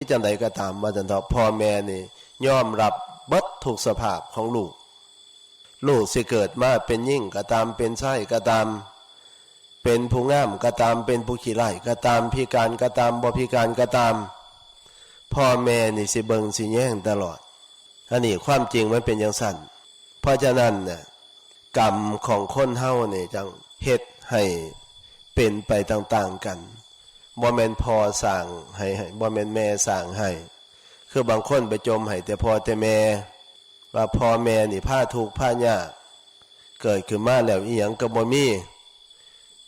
จังใดก็ตามว่าจันทร์พ่อแม่นี่ยอมรับเบิดทุกสภาพของลูกสิเกิดมาเป็นยิ่งก็ตามเป็นชายก็ตามเป็นผู้งามก็ตามเป็นผู้ขี้ไล่ก็ตามพิการก็ตามบ่พิการก็ตามพ่อแม่นี่สิเบิงสิแย่งตลอดอันนี้ความจริงมันเป็นอย่างสั้นเพราะฉะนั้นเนี่ยกรรมของคนเฮาเนี่ยจังเฮ็ดให้เป็นไปต่างๆกันบ่แม่นพ่อสร้างให้บ่แม่นแม่สร้างให้คือบางคนไปจมให้แต่พ่อแต่แม่ว่าพ่อแม่นี่พาทุกข์พายากเกิดขึ้นมาแล้วอีหยังก็บ่มี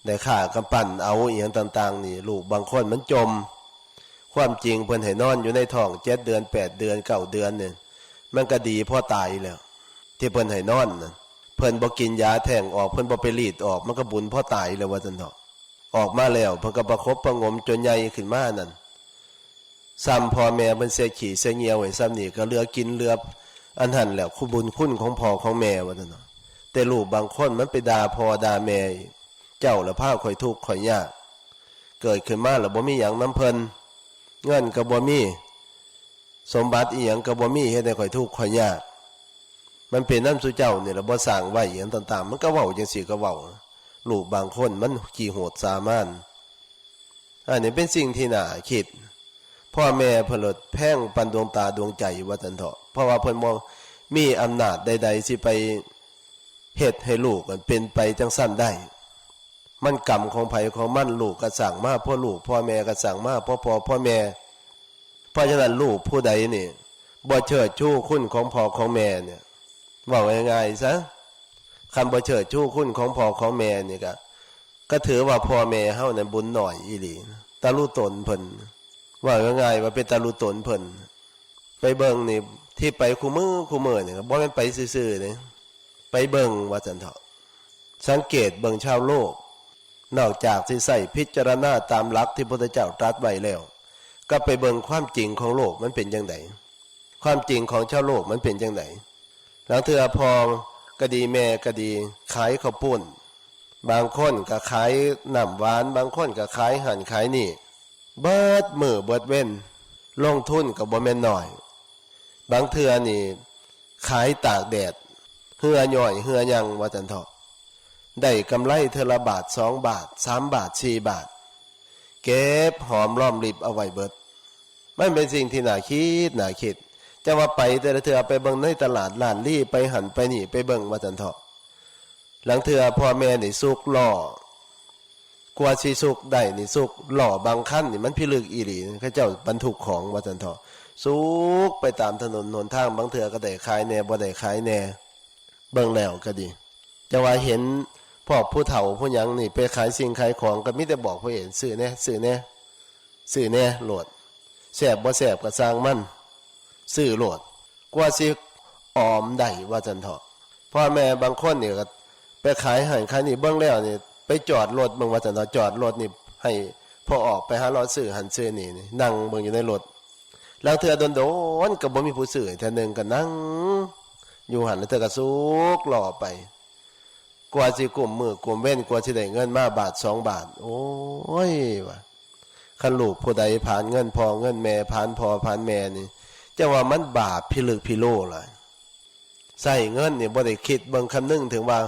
ได้ฆ่ากำปั้นเอาอีหยังต่างๆนี่ลูกบางคนมันจมความจริงเพิ่นให้นอนอยู่ในท้อง7 เดือน8 เดือน9 เดือนเนี่ยมันก็ดีพอตายแล้วที่เพิ่นให้นอนน่ะเพิ่นบ่กินยาแทงออกเพิ่นบ่ไปรีดออกมันก็บุญพอตายแล้วว่าซั่นเถาะออกมาแล้วเพิ่นก็ประคบประงมจนใหญ่ขึ้นมานั่นซ้ำพ่อแม่เพิ่นเสียขี้เสียเหงียวไว้ซ้ำนี่ก็เหลือกินเหลืออันนั้นแหละคุณบุญคุณของพ่อของแม่ว่าซั่นเนาะแต่ลูกบางคนมันไปด่าพ่อด่าแม่เจ้าละพาข่อยทุกข์ข่อยยากเกิดขึ้นมาแล้วบ่มีหยังนำเพิ่นเงินก็บ่มีสมบัติอีหยังก็บ่มีเฮ็ดให้ข่อยทุกข์ข่อยยากมันเป็นน้ำสู่เจ้านี่ล่ะบ่สร้างไว้อีหยังต่างๆมันก็เว้าจังซี่ก็เว้าลูกบางคนมันขี้โหดสามานอันนี้เป็นสิ่งที่น่าคิดพ่อแม่เพิ่นลดแพ่งปันดวงตาดวงใจว่าซั่นเถาะเพราะว่าเพิ่นบ่มีอำนาจใดๆสิไปเฮ็ดให้ลูกมันเป็นไปจังซั่นได้มันกรรมของไผของมันลูกก็สั่งมาพ่อลูกพ่อแม่ก็สั่งมาพ่อพ่อแม่เพราะฉะนั้นลูกผู้ใดนี่บ่เชิดชูคุณของพ่อของแม่เนี่ยว่าง่ายๆซะคำบ่เชิดชูคุณของพ่อของแม่นี่ก็ถือว่าพ่อแม่เฮานั้นบุญหน่อยอีหลีตาลูตนเพิ่นว่าง่ายๆว่าเป็นตาลูตนเพิ่นไปเบิ่งนี่ที่ไปคู่มือนี่ก็บ่แม่นไปซื่อๆนี่ไปเบิ่งว่าซั่นเถาะสังเกตเบิ่งชาวโลกนอกจากสิใส่พิจารณาตามหลักที่พระพุทธเจ้าตรัสไว้แล้วก็ไปเบิ่งความจริงของโลกมันเป็นจังไดความจริงของชาวโลกมันเป็นจังไดหลังเทื่อพอก็ดีแม่ก็ดีขายข้าวปุ้นบางคนก็ขายน้ำหวานบางคนก็ขายหั่นขายนี่เบิดมื้อเบิดเว้นลงทุนก็บ่แม่นน้อยบางเทื่อนี่ขายตากแดดเหือย่อยเหือยังว่าซั่นเถาะได้กำไรเทอละบาท2 บาท3 บาท4 บาทเก็บหอมรอมริบเอาไว้เบิดมันเป็นสิ่งที่น่าคิดจะว่าไปแต่ละเทื่อไปเบิ่งในตลาดร้านลี่ไปหันไปนี่ไปเบิ่งว่าซั่นเถาะหลังเทื่อพ่อแม่นี่สุกล่อกว่าสิสุกได้นี่สุกหล่อบางคันนี่มันพิลึกอีหลีเขาเจ้าบรรทุกของว่าซั่นเถาะสุกไปตามถนนหนทางบางเทื่อก็ได้ขายแน่บ่ได้ขายแน่เบิ่งแล้วก็ดีจะว่าเห็นพวกผู้เฒ่าผู้หยังนี่ไปขายสิ่งขายของก็มีแต่บอกผู้เห็นซื้อแน่โหลดแซ่บบ่แซ่บก็สร้างมันซื้อโหลดกว่าสิออมได้ว่าจันเถาะพ่อแม่บางคนนี่ก็ไปขายให้ขายนี่เบิ่งแล้วนี่ไปจอดรถเบิ่งว่าจันเถาะจอดรถนี่ให้พอออกไปหารอซื้อหันซื้อนี่นั่งเบิ่งอยู่ในรถแล้วเทื่อโดนๆก็บ่มีผู้ซื้อเทื่อนึงก็นั่งอยู่หันแล้วเทื่อก็สุกรอไปกว่าสิกุมมือกุมเว้นกว่าสิได้เงินมาบาท2 บาทโอ้ยว่ะคันลูกผู้ใดผ่านเงินพ่อเงินแม่ผ่านพ่อผ่านแม่นี่จะว่ามันบาปพิลึกพิโลล่ะใส่เงินนี่บ่ได้คิดเบิ่งคำนึงถึงว่า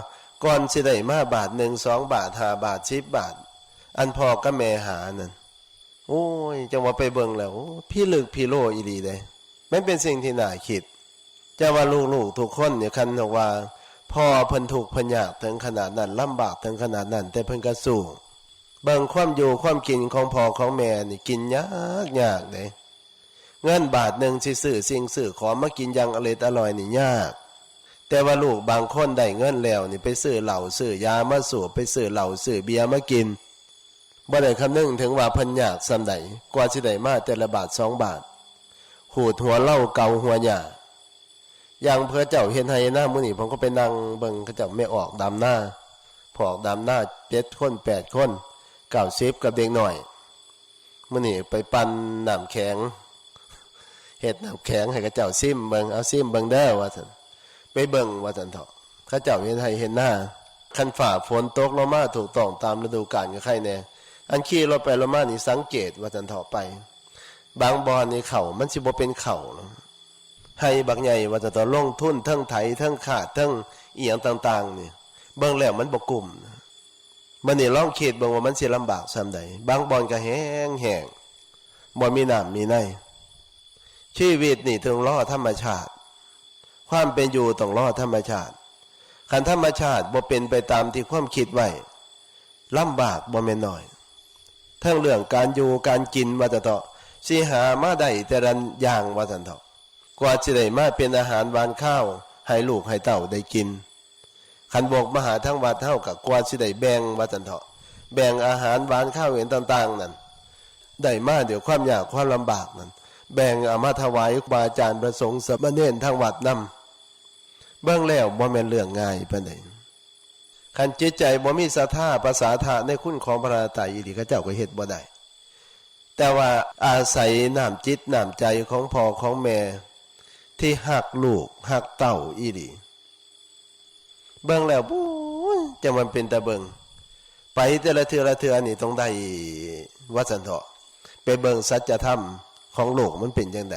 ก่อนสิได้มาบาท1 2 บาท5 บาท10 บาทอันพ่อกับแม่หานั่นโอ้ยจังว่าไปเบิ่งแล้วพิลึกพิโลอีหลีเด้มันเป็นสิ่งที่น่าคิดจะว่าลูกๆทุกคนเนี่ยคันบอกว่าพ่อเพิ่นทุกข์เพิ่นยากถึงขนาดนั้นลำบากถึงขนาดนั้นแต่เพิ่นก็สู้เบิ่งความอยู่ความกินของพ่อของแม่นี่กินยากเด้เงินบาท1สิซื้อสิ่งซื้อของมากินอย่างอร่อยนี่ยากแต่ว่าลูกบางคนได้เงินแล้วนี่ไปซื้อเหล้าซื้อยามาสูบไปซื้อเหล้าซื้อเบียร์มากินบ่ได้คำนึงถึงว่าเพิ่นยากส่ำใดกว่าสิได้มาแต่ละบาท2 บาทหูดหัวเหล้าเกาหัวหญ้าอย่างเพื่อเจ้าเฮ็ดให้หน้ามื้อนี้ผมก็ไปนั่งเบิ่งเขาเจ้าแม่ออกดำหน้าพอออกดำหน้า7 คน8 คน90กับเด็กน้อยมื้อนี้ไปปั่นน้ำแข็งเฮ็ดน้ำแข็งให้เขาเจ้าซิมเบิ่งเอาซิมเบิ่งเด้อว่าซั่นไปเบิ่งว่าซั่นเถาะเขาเจ้าเฮ็ดให้เห็นหน้าคันฝ่าฝนตกลงมาถูกต้องตามฤดูกาลก็ใครแน่อันขี่รถไปรถมานี่สังเกตว่าซั่นเถาะไป บางบ่อนนี่เข่ามันสิบ่เป็นเข่าให้บักใหญ่ว่าจะต้องลงทุนทั้งไถทั้งขาดทั้งอีหยังต่างๆนี่เบิ่งแล้วมันบ่กลุ่มมันนี่ลองคิดเบิ่งว่ามันสิลำบากส่ำใดบางบ่อนก็แห้งบ่มีน้ำมีในชีวิตนี่ต้องรอธรรมชาติความเป็นอยู่ต้องรอธรรมชาติคันธรรมชาติบ่เป็นไปตามที่ความคิดไว้ลำบากบ่แม่นน้อยทั้งเรื่องการอยู่การกินว่าจะต่อสิหามาได้แต่ละอย่างว่าซั่นเถาะกว่าสิได้มาเป็นอาหารหวานข้าวให้ลูกให้เต้าได้กินคันบอกมาหาทั้งวัดเฮาก็กว่าสิได้แบ่งว่าซั่นเถาะแบ่งอาหารหวานข้าวอย่างต่างๆนั่นได้มาเดี๋ยวความยากความลำบากนั่นแบ่งเอามาถวายครูบาอาจารย์ประสงค์สามเณรทางวัดนำเบิ่งแล้วบ่แม่นเรื่องง่ายปานใดคันจิตใจบ่มีศรัทธาภาษาทะในคุณของพระรัตนตรัยอีหลีเขาเจ้าก็เฮ็ดบ่ได้แต่ว่าอาศัยน้ำจิตน้ำใจของพ่อของแม่ที่ฮักลูกฮักเต้าอีหลีเบิ่งแล้วปู้จังมันเป็นตาเบิ่งไปแต่ละเทื่อละเทื่อนี่ต้องได้ว่าซั่นเถาะไปเบิ่งสัจธรรมของโลกมันเป็นจังได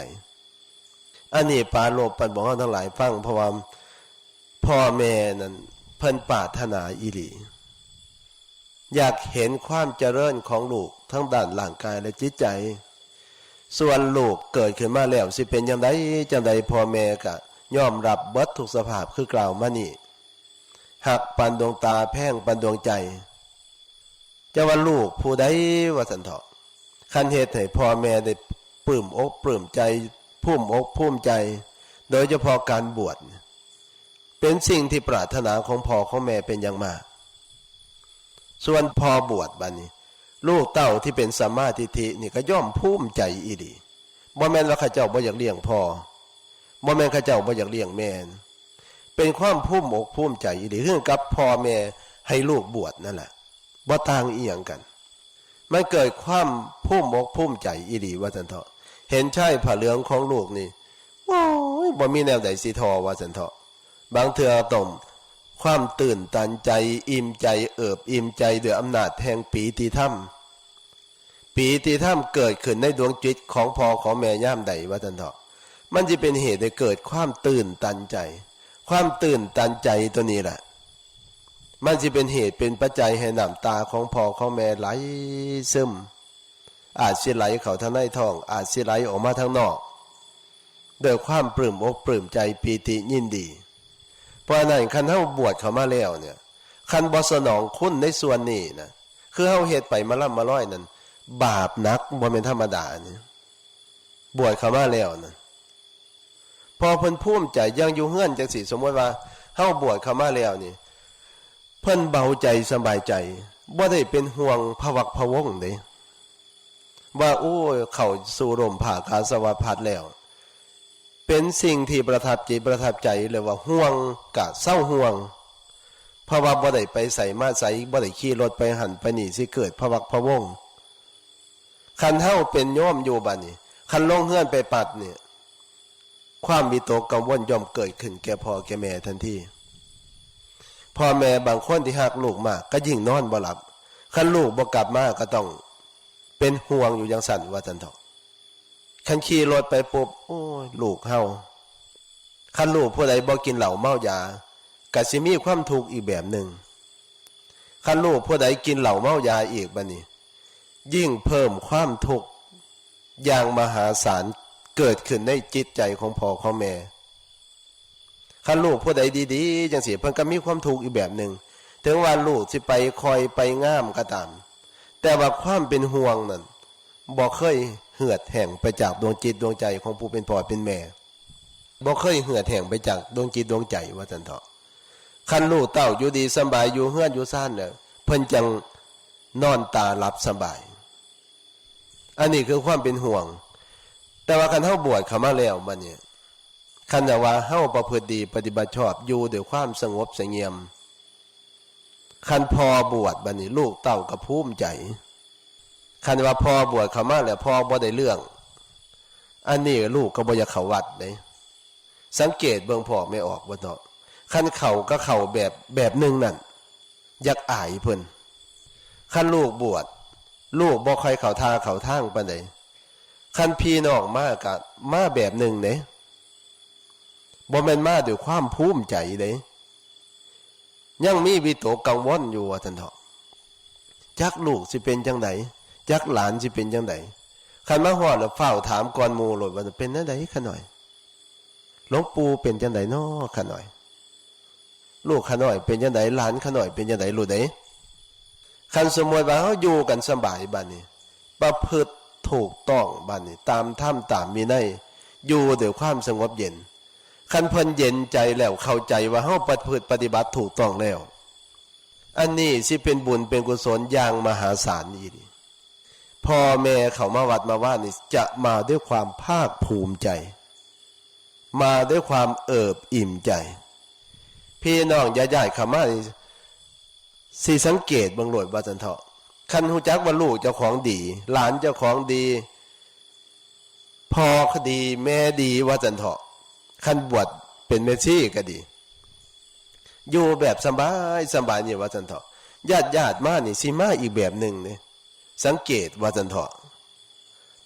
อันนี้ปาโลกปันบอกเฮาทั้งหลายฟังเพราะว่าพ่อแม่นั้นเพิ่นปรารถนาอีหลีอยากเห็นความเจริญของลูกทั้งด้านร่างกายและจิตใจส่วนลูกเกิดขึ้นมาแล้วสิเป็นจังไดพ่อแม่ก็ยอมรับเบิดทุกสภาพคือกล่าวมานี่หักปันดวงตาแพ่งปันดวงใจจะว่าลูกผู้ใดว่าซั่นเถาะคันเฮ็ดให้พ่อแม่ได้ปลื้มอกปลื้มใจภูมิอกภูมิใจโดยเฉพาะการบวชเป็นสิ่งที่ปรารถนาของพ่อของแม่เป็นอย่างมากส่วนพอบวชบัดนี้ลูกเต้าที่เป็นสัมมาทิฏฐินี่ก็ย่อมภูมิใจอีหลีบ่แม่นว่าข้าเจ้าบ่อยากเลี้ยงพ่อบ่แม่นข้าเจ้าบ่อยากเลี้ยงแม่เป็นความภูมิอกภูมิใจอีหลีคือกับพ่อแม่ให้ลูกบวชนั่นแหละบ่ต่างอีหยังกันมันเกิดความภูมิอกภูมิใจอีหลีว่าซั่นเถาะเห็นชายผ้าเหลืองของลูกนี่โอ้ยบ่มีแนวใดสิทอว่าซั่นเถาะบางเทื่อต้องความตื่นตันใจอิ่มใจเอิบอิ่มใจด้วยอำนาจแห่งปีติธรรมปีติธรรมเกิดขึ้นในดวงจิตของพ่อของแม่ย่ามใดว่าซั่นเถาะมันจะเป็นเหตุให้เกิดความตื่นตันใจความตื่นตันใจตัวนี้แหละมันจะเป็นเหตุเป็นปัจจัยให้น้ำตาของพ่อของแม่ไหลซึมอาจสิไหลเข้าทางในท้องอาจสิไหลออกมาทางนอกด้วยความปลื้มอกปลื้มใจปีติยินดีเพราะนั้นคันเฮาบวชเข้ามาแล้วเนี่ยคันบ่สนองคุณในส่วนนี้นะคือเฮาเฮ็ดไปมาล่ำมาร้อยนั่นบาปหนักบ่แม่นธรรมดานี่บวชเข้ามาแล้วนั่นพอเพิ่นภูมิใจยังอยู่เฮือนจังสิสมมุติว่าเฮาบวชเข้ามาแล้วนี่เพิ่นเบาใจสบายใจบ่ได้เป็นห่วงพะวักพะวงเด้ว่าโอ้ยเข้าสู่ร่มผ้ากาสาวพัสแล้วเป็นสิ่งที่ประทับจิตประทับใจเลยว่าห่วงกะเศร้าห่วงเพราะว่าบ่ได้ไปใส่มาใส่บ่ได้ขี่รถไปหันไปนี่สิเกิดพะวักพะวงคันเฮาเป็นโยมอยู่บัดนี้คันลงเฮือนไปปัดเนี่ยความวิตกกังวลย่อมเกิดขึ้นแก่พ่อแก่แม่ทันทีพ่อแม่บางคนที่ฮักลูกมากก็ยิ่งนอนบ่หลับคันลูกบ่กลับมาก็ต้องเป็นห่วงอยู่อย่างสั่นว่าซั่นเถาะคันขี่รถไปปุ๊บโอ้ยลูกเฮาคันลูกผู้ใดบ่กินเหล้าเมายาก็สิมีความทุกข์อีกแบบหนึ่งคันลูกผู้ใดกินเหล้าเมายาอีกบัดนี้ยิ่งเพิ่มความทุกข์อย่างมหาศาลเกิดขึ้นในจิตใจของพ่อของแม่คันลูกผู้ใดดีๆจังซี่เพิ่นก็มีความทุกข์อีกแบบหนึ่งถึงว่าลูกสิไปคอยไปงามก็ตามแต่ว่าความเป็นห่วงนั่นบ่เคยเหือดแห้งไปจากดวงจิตดวงใจของผู้เป็นพ่อเป็นแม่บ่เคยเหือดแห้งไปจากดวงจิตดวงใจว่าซั่นเถาะคันลูกเต้าอยู่ดีสบายอยู่เฮือนอยู่ซ่านเนี่ยเพิ่นจังนอนตาหลับสบายอันนี้คือความเป็นห่วงแต่ว่าคันเฮาบวชเข้ามาแล้วบัดนี้คันว่าเฮาประพฤติดีปฏิบัติชอบอยู่ด้วยความสงบเสงี่ยมคันพอบวชบัดนี้ลูกเต้าก็ภูมิใจคันว่าพอบวชเข้ามาแล้วพอบ่ได้เรื่องอันนี้ลูกก็บ่อยากเข้าวัดเด้สังเกตเบิ่งพ่อไม่ออกบ่เนาะคันเข้าก็เข้าแบบนึงนั่นอยากอายเพิ่นคันลูกบวชลูกบ่ค่อยเข้าทางปานใด คันพี่น้องมากกะมาแบบหนึ่งเด้บ่แม่นมาด้วยความภูมิใจเด้ยังมีวิตกกังวลอยู่ว่าท่านเถาะจักลูกสิเป็นจังไดจักหลานสิเป็นจังไดคันมาฮอดแล้วเฝ้าถามก่อนหมู่โลดว่าเป็นจังไดคั่นหน่อยหลวงปู่เป็นจังไดน้อคั่นหน่อยลูกคั่นหน่อยเป็นจังไดหลานคั่นหน่อยเป็นจังไดรู้ไดคันสมมุติว่าเฮาอยู่กันสบายบัดนี้ประพฤติถูกต้องบัดนี้ตามธรรมตามวินัยอยู่ด้วยความสงบเย็นคันเพิ่นเย็นใจแล้วเข้าใจว่าเฮาประพฤติปฏิบัติถูกต้องแล้วอันนี้สิเป็นบุญเป็นกุศลอย่างมหาศาลอีหลีพ่อแม่เขามาวัดมาว่านี่จะมาด้วยความภาคภูมิใจมาด้วยความเอิบอิ่มใจพี่น้องญาติๆเขามานี่สิสังเกตเบิ่งโลดว่าซั่นเถาะคันฮู้จักว่าลูกเจ้าของดีหลานเจ้าของดีพ่อก็ดีแม่ดีว่าซั่นเถาะคันบวชเป็นเมสซี่ก็ดีอยู่แบบสบายสบายนี่ว่าซั่นเถาะญาติมานี่สิมาอีกแบบนึงนี่สังเกตว่าซั่นเถาะ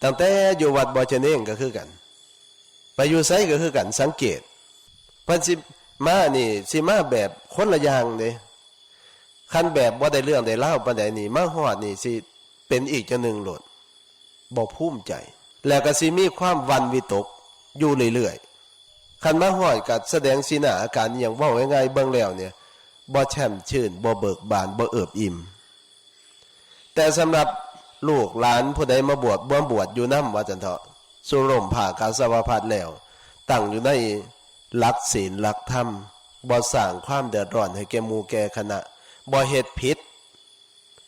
ตั้งแต่อยู่วัดบ่อเจเนงก็คือกันไปอยู่ไสก็คือกันสังเกตเพิ่นสิมานี่สิมาแบบคนละอย่างเด้คันแบบบ่ได้เรื่องได้เล่าปานใดนี่มาฮอดนี่สิเป็นอีกจังนึงโลดบ่ภูมิใจแล้วก็สิมีความหวั่นวิตกอยู่เรื่อยๆคันมาฮอดก็แสดงสีหน้าอาการอหยังเว้าง่ายๆเบิ่งแล้วเนี่ยบ่แช่มชื่นบ่เบิกบานบ่เอิบอิ่มแต่สำหรับลูกหลานผู้ใดมาบวชอยู่นำว่าจังเถาะสุร่มผ้ากาสาวพัดแล้วตั้งอยู่ในหลักศีลหลักธรรมบ่สร้างความเดือดร้อนให้แก่หมู่แก่คณะบ่เฮ็ดผิด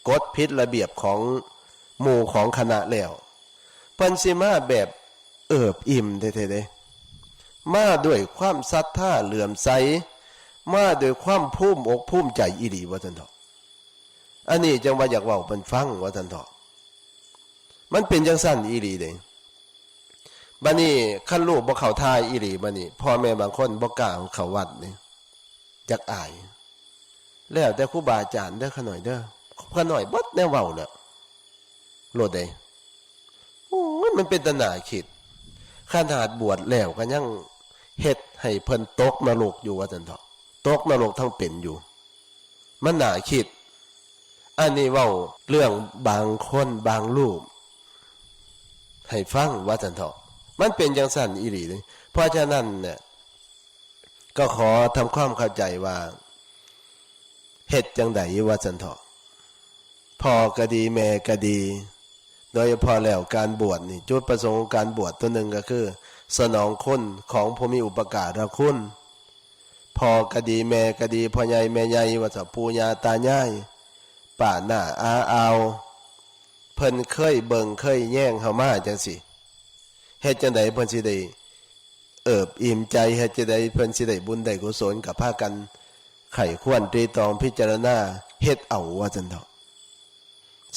กฎผิดระเบียบของหมู่ของคณะแล้วเพิ่นสิมาแบบเอิบอิ่มแท้ๆเด้มาด้วยความศรัทธาเหลื่อมใสมาด้วยความภูมิอกภูมิใจอีหลีว่าซั่นเถาะอันนี้จังว่าอยากเว้าเพิ่นฟังว่าซั่นเถาะมันเป็นจังซั่นอีหลีเด้บัดนี้คันลูกบ่เข้าท่าอีหลีบัดนี้พ่อแม่บางคนบ่กล้าเข้าวัดนี่จักอายแล้วแต่ครูบาอาจารย์เด้อขะหน่อยเด้อขะหน่อยบัดแนวเว้าน่ะโลดเด้โอ้ยมันเป็นตาหน้าคิดขนาดบวชแล้วก็ยังเฮ็ดให้เพิ่นตกนรกอยู่ว่าซั่นเถาะตกนรกทั้งเป็นอยู่มันน่าคิดอันนี้เว้าเรื่องบางคนบางรูปให้ฟังว่าซั่นเถาะมันเป็นจังซั่นอีหลีเลยเพราะฉะนั้นเนี่ยก็ขอทำความเข้าใจว่าเฮ็ดจังได๋ว่าซั่นเถาะพ่อก็ดีแม่ก็ดีโดยเฉพาะแล้วการบวชนี่จุดประสงค์ของการบวชตัวหนึ่งก็คือสนองคุณของผู้มีอุปการะคุณพ่อก็ดีแม่ก็ดีพ่อใหญ่แม่ใหญ่ว่าจะปู่ย่าตายายป้าน้าอาอาวเพิ่นเคยเบิ่งเคยแย่งเฮามาจังซี่เฮ็ดจังได๋เพิ่นสิได้เอิบอิ่มใจเฮ็ดจังได๋เพิ่นสิได้บุญได้กุศลกับพากันไข้ควรตรีตรองพิจารณาเฮ็ดเอาว่าซั่นเถาะ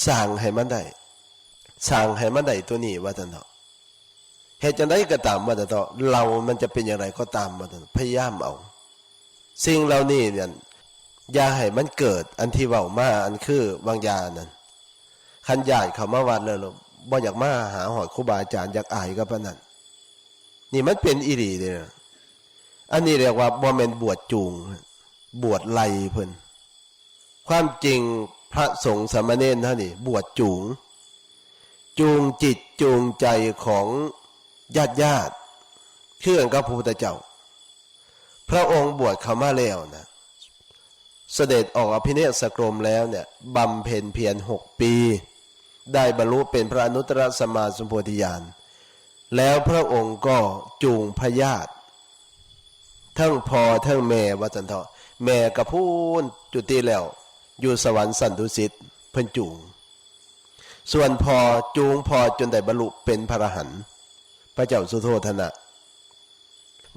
สร้างให้มันได้สร้างให้มันได้ตัวนี้ว่าซั่นเถาะเฮ็ดจังได๋ก็ตามว่าซั่นเถาะเรามันจะเป็นอย่างไรก็ตามว่าซั่นพยายามเอาสิ่งเหล่านี้เนี่ยอย่าให้มันเกิดอันที่เว้ามาอันคือวางยานั่นคันญาติเข้ามาวัดแล้วบ่อยากมาหาหอดครูบาอาจารย์อยากอายกับปานนั้นนี่มันเป็นอีหลีเด้ออันนี้เรียกว่าบ่แม่นบวชจูงบวชไล่เพิ่นความจริงพระสงฆ์สามเณรเท่านี้บวชจูงจิตจูงใจของญาติคือกับพระพุทธเจ้าพระองค์บวชเข้ามาแล้วนะเสด็จออกอภิเนศกรมแล้วเนี่ยบำเพ็ญเพียร6 ปีได้บรรลุเป็นพระอนุตตรสัมมาสัมโพธิญาณแล้วพระองค์ก็จูงพญาติทั้งพ่อทั้งแม่ว่าซั่นเถาะแม่ก็พูนจุติแล้วอยู่สวรรค์สันตุสิทธิ์เพิ่นจูงส่วนพ่อจูงพ่อจนได้บรรลุเป็นพระอรหันต์พระเจ้าสุโธทนะ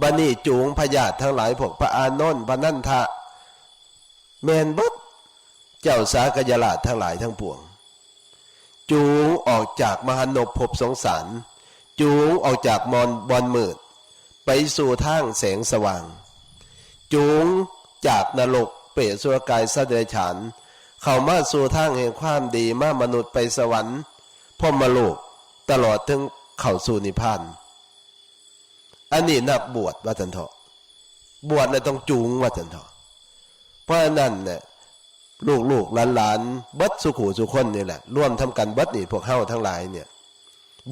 บัดนี้จูงพญาติทั้งหลายพวกพระอานนท์พระนันทะแม่นเบิดเจ้าสากยราชทั้งหลายทั้งปวงจูงออกจากมหานพภพสงสารจูงออกจากบอนมืดไปสู่ทางแสงสว่างจูงจากนรกเปรตสุรกายสัตว์เดรัจฉานเข้ามาสู่ทางแห่งความดีมามนุษย์ไปสวรรค์พรหมโลกตลอดถึง เข้าสู่นิพพานอันนี้นักบวชว่าจันเถาะบวชเลยต้องจูงว่าจันเถาะเพราะนั้นเนี่ยลูกหลานเบิดสุขสุคนนี่แหละร่วมทำกันเบิดนี่พวกเฮาทั้งหลายเนี่ย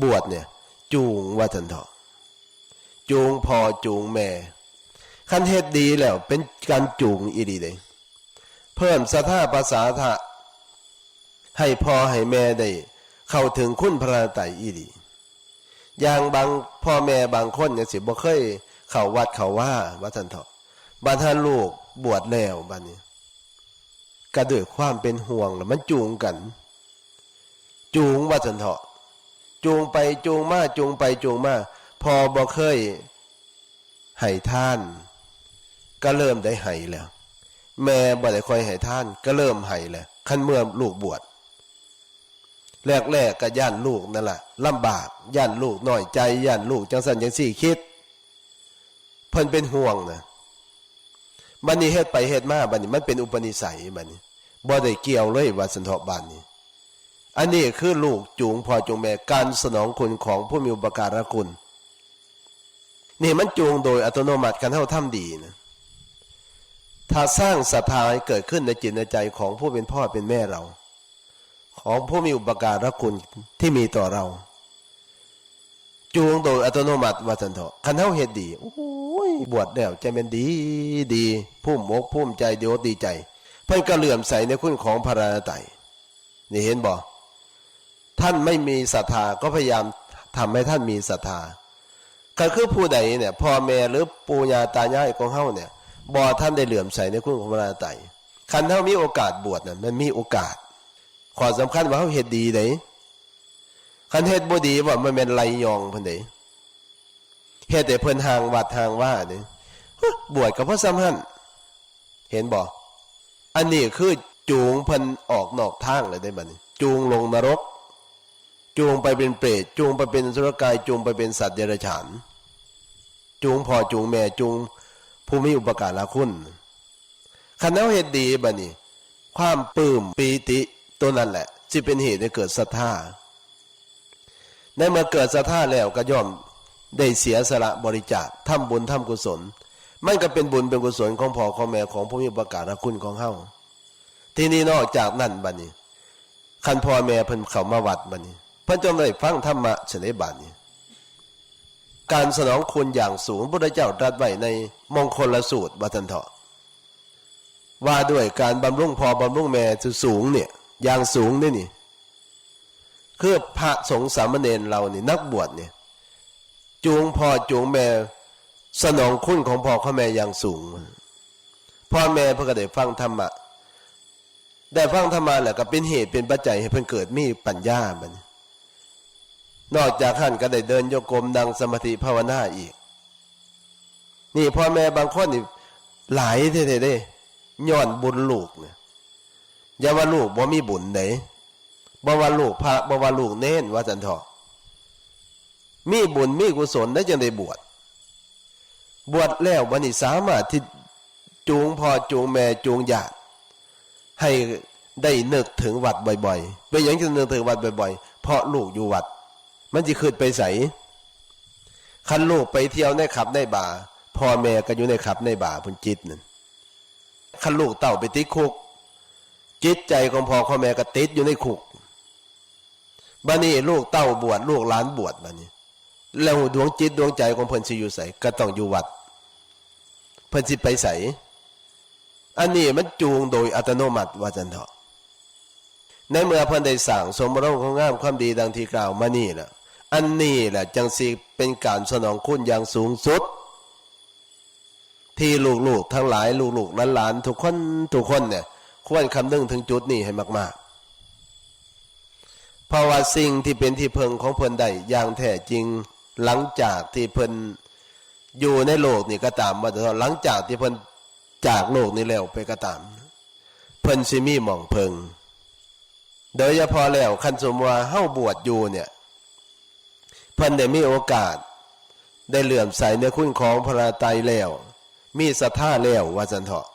บวชเนี่ยจูงว่าจันเถาะจูงพ่อจูงแม่คันเฮ็ดดีแล้วเป็นการจูงอีดีเลยเพิ่มศรัทธาภาษาทะให้พ่อให้แม่ได้เข้าถึงคุณพระรัตนตรัยอีดีอย่างบางพ่อแม่บางคนเนี่ยสิบ่เคยเข้าวัดเข้าว่าจันเถาะบางท่านลูกบวชแล้วบัดนี้ก็ด้วยความเป็นห่วงแล้วมันจูงกันจูงว่าจันเถาะจูงไปจูงมาจูงไปจูงมาพอบ่เคยให้ท่านก็เริ่มได้ให้แล้วแม่บ่ได้ค่อยให้ท่านก็เริ่มให้แล้วคันเมื่อลูกบวชแรกก็ย่านลูกนั่นแหละลำบากย่านลูกน้อยใจย่านลูกจังสันจังสี่คิดเพิ่นเป็นห่วงนะบัดนี้เฮ็ดไปเฮ็ดมาบัดนี้มันเป็นอุปนิสัยบัดนี้บ่ได้เกี่ยวเลยว่าสันเถาะบ้านนี้อันนี้คือลูกจูงพ่อจูงแม่การสนองคุณของผู้มีอุปการะคุณนี่มันจูงโดยอัตโนมัติกันเฮาทำดีนะถ้าสร้างศรัทธาให้เกิดขึ้นในจิตในใจของผู้เป็นพ่อเป็นแม่เราของผู้มีอุปการะคุณที่มีต่อเราจูงโดยอัตโนมัติว่าสันเถาะคันเฮาเฮ็ดดีโอ้ยบวชแล้วใจเป็นดีภูมิอกภูมิใจดีใจเพิ่นก็เลื่อมใสในคุณของพระรัตนตรัยนี่เห็นบ่ท่านไม่มีศรัทธาก็พยายามทำให้ท่านมีศรัทธาก็คือผู้ใดเนี่ยพ่อแม่หรือปู่ย่าตายายของเฮาเนี่ยบ่ท่านได้เหลื่อมใสในคุณของพระรัตนตรัยคันเฮามีโอกาสบวชน่ะมันมีโอกาสข้อสำคัญว่าเฮาเฮ็ดดีเด้คันเฮ็ดบ่ดีว่ามันเป็นไรยองเพิ่นเด้เฮ็ดแต่เพิ่นห่างวัดห่างว่าเด้บวชก็เพราะซ้ำหั่นเห็นบ่อันนี้คือจูงเพิ่นออกนอกทางเลยได้บัดนี้จูงลงนรกจูงไปเป็นเปรตจูงไปเป็นอสุรกายจูงไปเป็นสัตว์เดรัจฉานจูงพ่อจูงแม่จูงผู้มีอุปการะคุณคันเฮาเฮ็ดดีบัดนี้ความปลื้มปีติตัวนั้นแหละที่เป็นเหตุให้เกิดศรัทธาในเมื่อเกิดศรัทธาแล้วก็ย่อมได้เสียสละบริจาคทำบุญทำกุศลมันก็เป็นบุญเป็นกุศลของพ่อของแม่ของผู้มีอุปการะคุณของเฮาทีนี้นอกจากนั้นบัดนี้คันพ่อแม่เพิ่นเข้ามาวัดบัดนี้เพิ่นจงได้ฟังธรรมะเฉลยบัดนี้การสนองคุณอย่างสูงพระพุทธเจ้าตรัสไว้ในมงคลสูตรว่าซั่นเถาะว่าด้วยการบำรุงพ่อบำรุงแม่สูงเนี่ยอย่างสูงนี่คือพระสงฆ์สามเณรเรานี่นักบวชเนี่ยจูงพ่อจูงแม่สนองคุณของพ่อของแม่อย่างสูงพ่อแม่เพิ่นก็ได้ฟังธรรมะได้ฟังธรรมะแล้วก็เป็นเหตุเป็นปัจจัยให้เพิ่นเกิดมีปัญญาบัดนี้นอกจากท่านก็ได้เดินโยกมนั่งสมาธิภาวนาอีกนี่พ่อแม่บางคนนี่หลายเท่ๆเด้ย้อนบุญลูกเนี่ยอย่าว่าลูกบ่มีบุญไหนบ่ว่าลูกพระบ่ว่าลูกเน้นว่าจันทอมีบุญมีกุศลได้จังได้บวชแล้ววันนี้สามารถที่จูงพ่อจูงแม่จูงญาติให้ได้นึกถึงวัดบ่อยๆเป็นอย่างที่นึกถึงวัดบ่อยๆเพราะลูกอยู่วัดมันจะขึ้นไปใสคันลูกไปเที่ยวในขับในบาร์พ่อแม่ก็อยู่ในขับในบาร์พุ่นจิตนั่นคันลูกเต่าไปติดคุกจิตใจของพ่อของแม่ก็ติดอยู่ในคุกบัดนี้ลูกเต้าบวชลูกหลานบวชบัดนี้แล้วดวงจิตดวงใจของเพิ่นสิอยู่ไสก็ต้องอยู่วัดเพิ่นสิไปไสอันนี้มันจูงโดยอัตโนมัติว่าจังเถาะในเมื่อเพิ่นได้สร้างสมบูรณ์ของงามความดีดังที่กล่าวมานี่แหละอันนี้แหละจังสิเป็นการสนองคุณอย่างสูงสุดที่ลูกๆทั้งหลายลูกๆหลานๆทุกคนเนี่ยควรคำนึงถึงจุดนี้ให้มากๆเพราะว่าสิ่งที่เป็นที่พึงของเพิ่นได้อย่างแท้จริงหลังจากที่เพิ่นอยู่ในโลกนี่ก็ตามว่าหลังจากที่เพิ่นจากโลกนี้แล้วไปก็ตามเพิ่นสิมีหม่องเพิงโดยเฉพาะแล้วคันสมว่าเฮาบวชอยู่เนี่ยเพิ่นได้มีโอกาสได้เหลื่อมใสในคุณของพระรัตนตรัยแล้วมีศรัทธาแล้วว่าจันเถาะ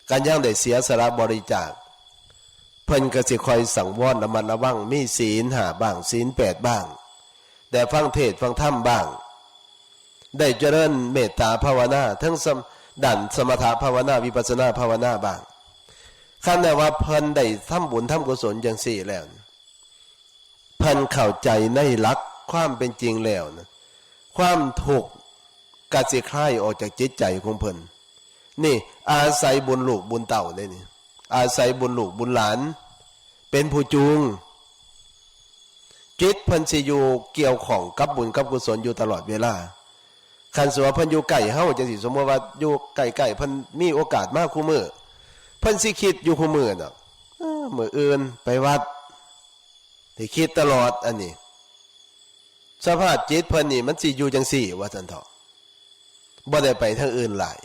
กันยังได้เสียสละบริจาคเพิ่นก็สิคอยสังวรระมัดระวังมีศีล5บ้างศีล8บ้าง แต่ฟังเทศฟังธรรมบ้างได้เจริญเมตตาภาวนาทั้งดันสมถะภาวนาวิปัสสนาภาวนาบ้างคันแต่ว่าเพิ่นได้ทำบุญทำกุศลจังสี่แล้วเพิ่นเข้าใจในหลักความเป็นจริงแล้วนะความทุกข์กสิคลายออกจากจิตใจของเพิ่นนี่อาศัยบุญลูกบุญเต่าได้นี่อาศัยบุญลูกบุญหลานเป็นผู้จูงจิตเพิ่นสิอยู่เกี่ยวข้องกับบุญกับกุศลอยู่ตลอดเวลาคันสัวเพิ่นอยู่ใกล้เฮาจังสิสมมุติว่าอยู่ใกล้ๆเพิ่นมีโอกาสมากคู่มื้อเพิ่นสิคิดอยู่คู่มื้อน่ะมื้ออื่นไปวัดที่คิดตลอดอันนี้สภาพจิตเพิ่นนี่มันสิอยู่จังซี่ว่าซั่นเถาะบ่ได้ไปทางอื่นหลาย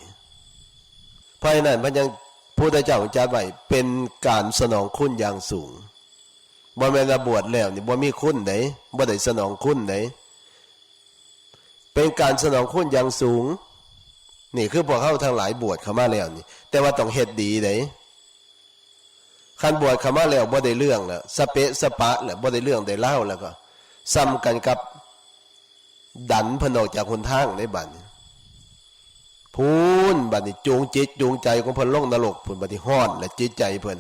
เพราะฉะนั้นเพิ่นยังพุทธเจ้าจัดไว้เป็นการสนองคุณอย่างสูงบ่แม่นบวชแล้วนี่บ่มีคุณไดบ่ได้สนองคุณไดเป็นการสนองคุณอย่างสูงนี่คือพวกเขาทั้งหลายบวชเข้ามาแล้วนี่แต่ว่าต้องเฮ็ดดีไดคันบวชเข้ามาแล้วบ่ได้เรื่องแล้วสเปะสปะแล้วบ่ได้เรื่องได้เล่าแล้วก็ซ้ำกันกับดันเพิ่นออกจากหนทางในบัดนี้พูนบัดนี้จูงจิตจูงใจของเพิ่นลงนรกพุ่นบัดนี้ฮ้อนและจิตใจเพิ่น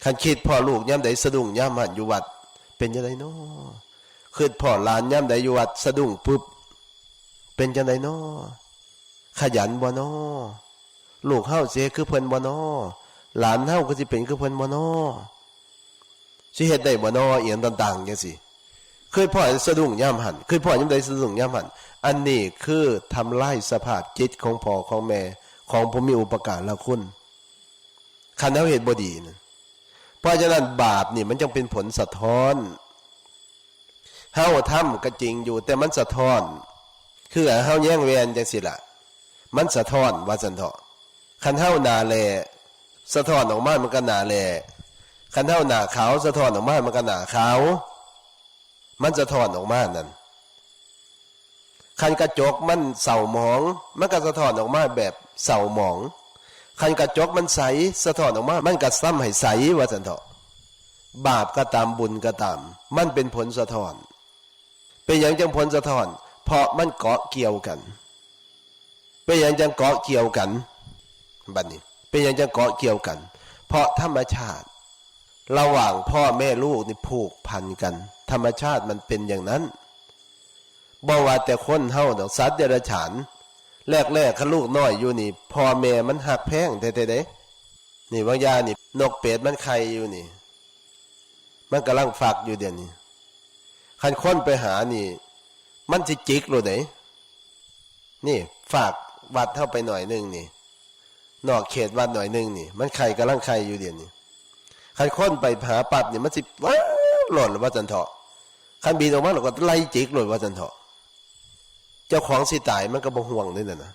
คันคิดพ่อลูกยามใดสะดุ้งยามหันอยู่วัดเป็นจังไดน้อคิดพ่อหลานยามใดอยู่วัดสะดุ้งปึ๊บเป็นจังไดน้อขยันบ่น้อลูกเฮาสิคือเพิ่นบ่น้อหลานเฮาก็สิเป็นคือเพิ่นบ่น้อสิเฮ็ดได้บ่น้ออีหยังต่างๆจังซี่เคยพ่อสะดุ้งยามหันเคยพ่อยามใดสะดุ้งยามหันอันนี้คือทำลายสภาพจิตของพ่อของแม่ของผู้มีอุปการะคุณคันเฮาเฮ็ดบ่ดีนะเพราะฉะนั้นบาปนี่มันจึงเป็นผลสะท้อนเฮาทำก็จริงอยู่แต่มันสะท้อนคือเฮาแย่งแวนจังซี่ล่ะมันสะท้อนว่าซั่นเถาะคันเฮาหน้าแลสะท้อนออกมามันก็หน้าแลคันเฮาหน้าขาวสะท้อนออกมามันก็หน้าขาวมันสะท้อนออกมานั่นคันกระจกมันเศร้าหมองมันก็สะท้อนออกมาแบบเศร้าหมองคันกระจกมันใสสะท้อนออกมามันก็ซ้ำให้ใสว่าซั่นเถาะบาปก็ตามบุญก็ตามมันเป็นผลสะท้อนเป็นอย่างจังผลสะท้อนเพราะมันเกาะเกี่ยวกันเป็นอย่างจังเกาะเกี่ยวกันบัดนี้เป็นอย่างจังเกาะเกี่ยวกันเพราะธรรมชาติระหว่างพ่อแม่ลูกนี่ผูกพันกันธรรมชาติมันเป็นอย่างนั้นบ่ว่าแต่คนเฮาดอกสัตว์เดรัจฉานแรกๆคันลูกน้อยอยู่นี่พ่อแม่มันหักแพงแท้ๆเด้นี่บางอย่างนี่นกเป็ดมันไข่อยู่นี่มันกำลังฟักอยู่เดี๋ยวนี้คันคนไปหานี่มันสิจิกโลดเด้นี่ฝากวัดเฮาไปหน่อยนึงนี่นอกเขตวัดหน่อยนึงนี่มันไข่กำลังไข่อยู่เดี๋ยวนี้คันคนไปหาปับนี่มันสิว้าหล่นว่าจันเถาะคันบินออกมาแล้วก็ไล่จิกโลดว่าจันเถาะเจ้าของสิตายมันก็บ่ห่วงนี่น่ะนะ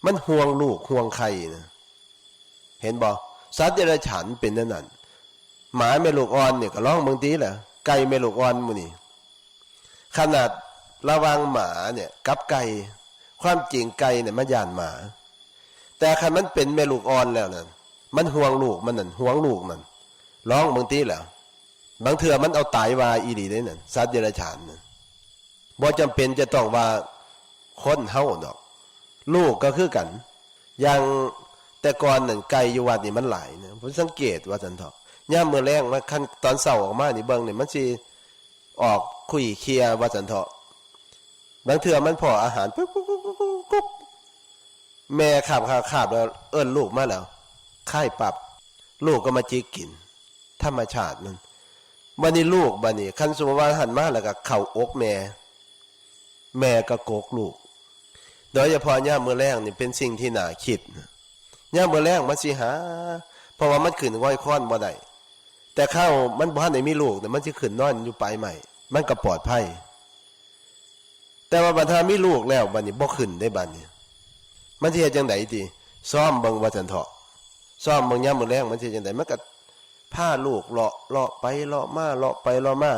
มันห่วงลูกห่วงไข่นะเห็นบ่สัตว์เดรัจฉานเป็นนั่นนั่นหมาแม่ลูกอ่อนเนี่ยก็ร้องบางทีแหละไก่แม่ลูกอ่อนมื้อนี้ขนาดระวังหมาเนี่ยกับไก่ความจริงไก่เนี่ยมันย่านหมาแต่คันมันเป็นแม่ลูกอ่อนแล้วนั่นมันห่วงลูกมันนั่นห่วงลูกมันร้องบางทีแหละบางเทื่อมันเอาตายวาอีหลีได้นั่นสัตว์เดรัจฉานนั่นบ่จำเป็นจะต้องว่าคนเฮาดอกลูกก็คือกันอย่างแต่ก่อนนั่นไก่อยู่วัดนี่มันหลายนะผมสังเกตว่าซั่นเถาะยามมื้อแลงมันคันตอนเช้าออกมานี่เบิ่งนี่มันสิออกคุยเคลียร์ว่าซั่นเถาะบางเทื่อมันพออาหารปุ๊บแม่คาบแล้วเอิ้นลูกมาแล้วค่ายปรับลูกก็มาจิกกินธรรมชาตินั่นบัดนี้ลูกบัดนี้คันสมมุติว่าหันมาแล้วก็เข้าอกแม่ก็โกกลูกโดยเฉพาะยามมื้อแลงนี่เป็นสิ่งที่น่าคิดยามมื้อแลงมันสิหาเพราะว่ามันขึ้นง่อยค้อนบ่ได้แต่ข้าวมันบ่ทันได้มีลูกเนี่ยมันสิขึ้นนอนอยู่ปลายใหม่มันก็ปลอดภัยแต่ว่าบัดถ้ามีลูกแล้วบัดนี้บ่ขึ้นได้บัดนี้มันสิเฮ็ดจังได๋ติซ้อมเบิ่งว่าซั่นเถาะซ้อมเบิ่งยามมื้อแลงมันสิเฮ็ดจังได๋มันก็พาลูกเลาะไปเลาะมาเลาะไปเลาะมา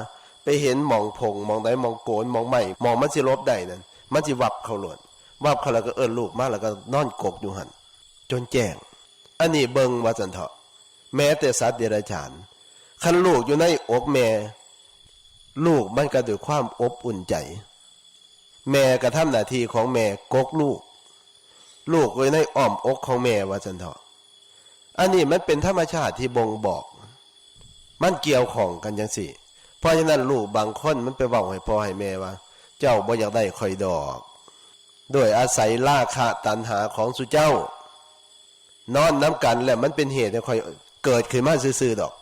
ไปเห็นหม่องพงหม่องใดหม่องโกนหม่องไม้หม่องมันสิลบได้นั่นมันสิวับเข้าโลดวับเข้าแล้วก็เอิ้นลูกมาแล้วก็นอนกกอยู่หั่นจนแจ้งอันนี้เบิ่งว่าซั่นเถาะแม้แต่สัตว์เดรัจฉานคันลูกอยู่ในอกแม่ ลูกมันก็ด้วยความอบอุ่นใจแม่กระทำหน้าที่ของแม่กกลูกลูกไว้ในอ้อมอกของแม่ว่าจันเถาะอันนี้มันเป็นธรรมชาติที่บ่งบอกมันเกี่ยวข้องกันจังซี่เพราะฉะนั้นลูกบางคนมันไปบอกให้พ่อให้แม่ว่าเจ้าบ่อยากได้ข่อยดอกโดยอาศัยราคะตัณหาของสุเจ้านอนน้ำกันแล้วมันเป็นเหตุให้ข่อยเกิดขึ้นมาซื่อๆดอก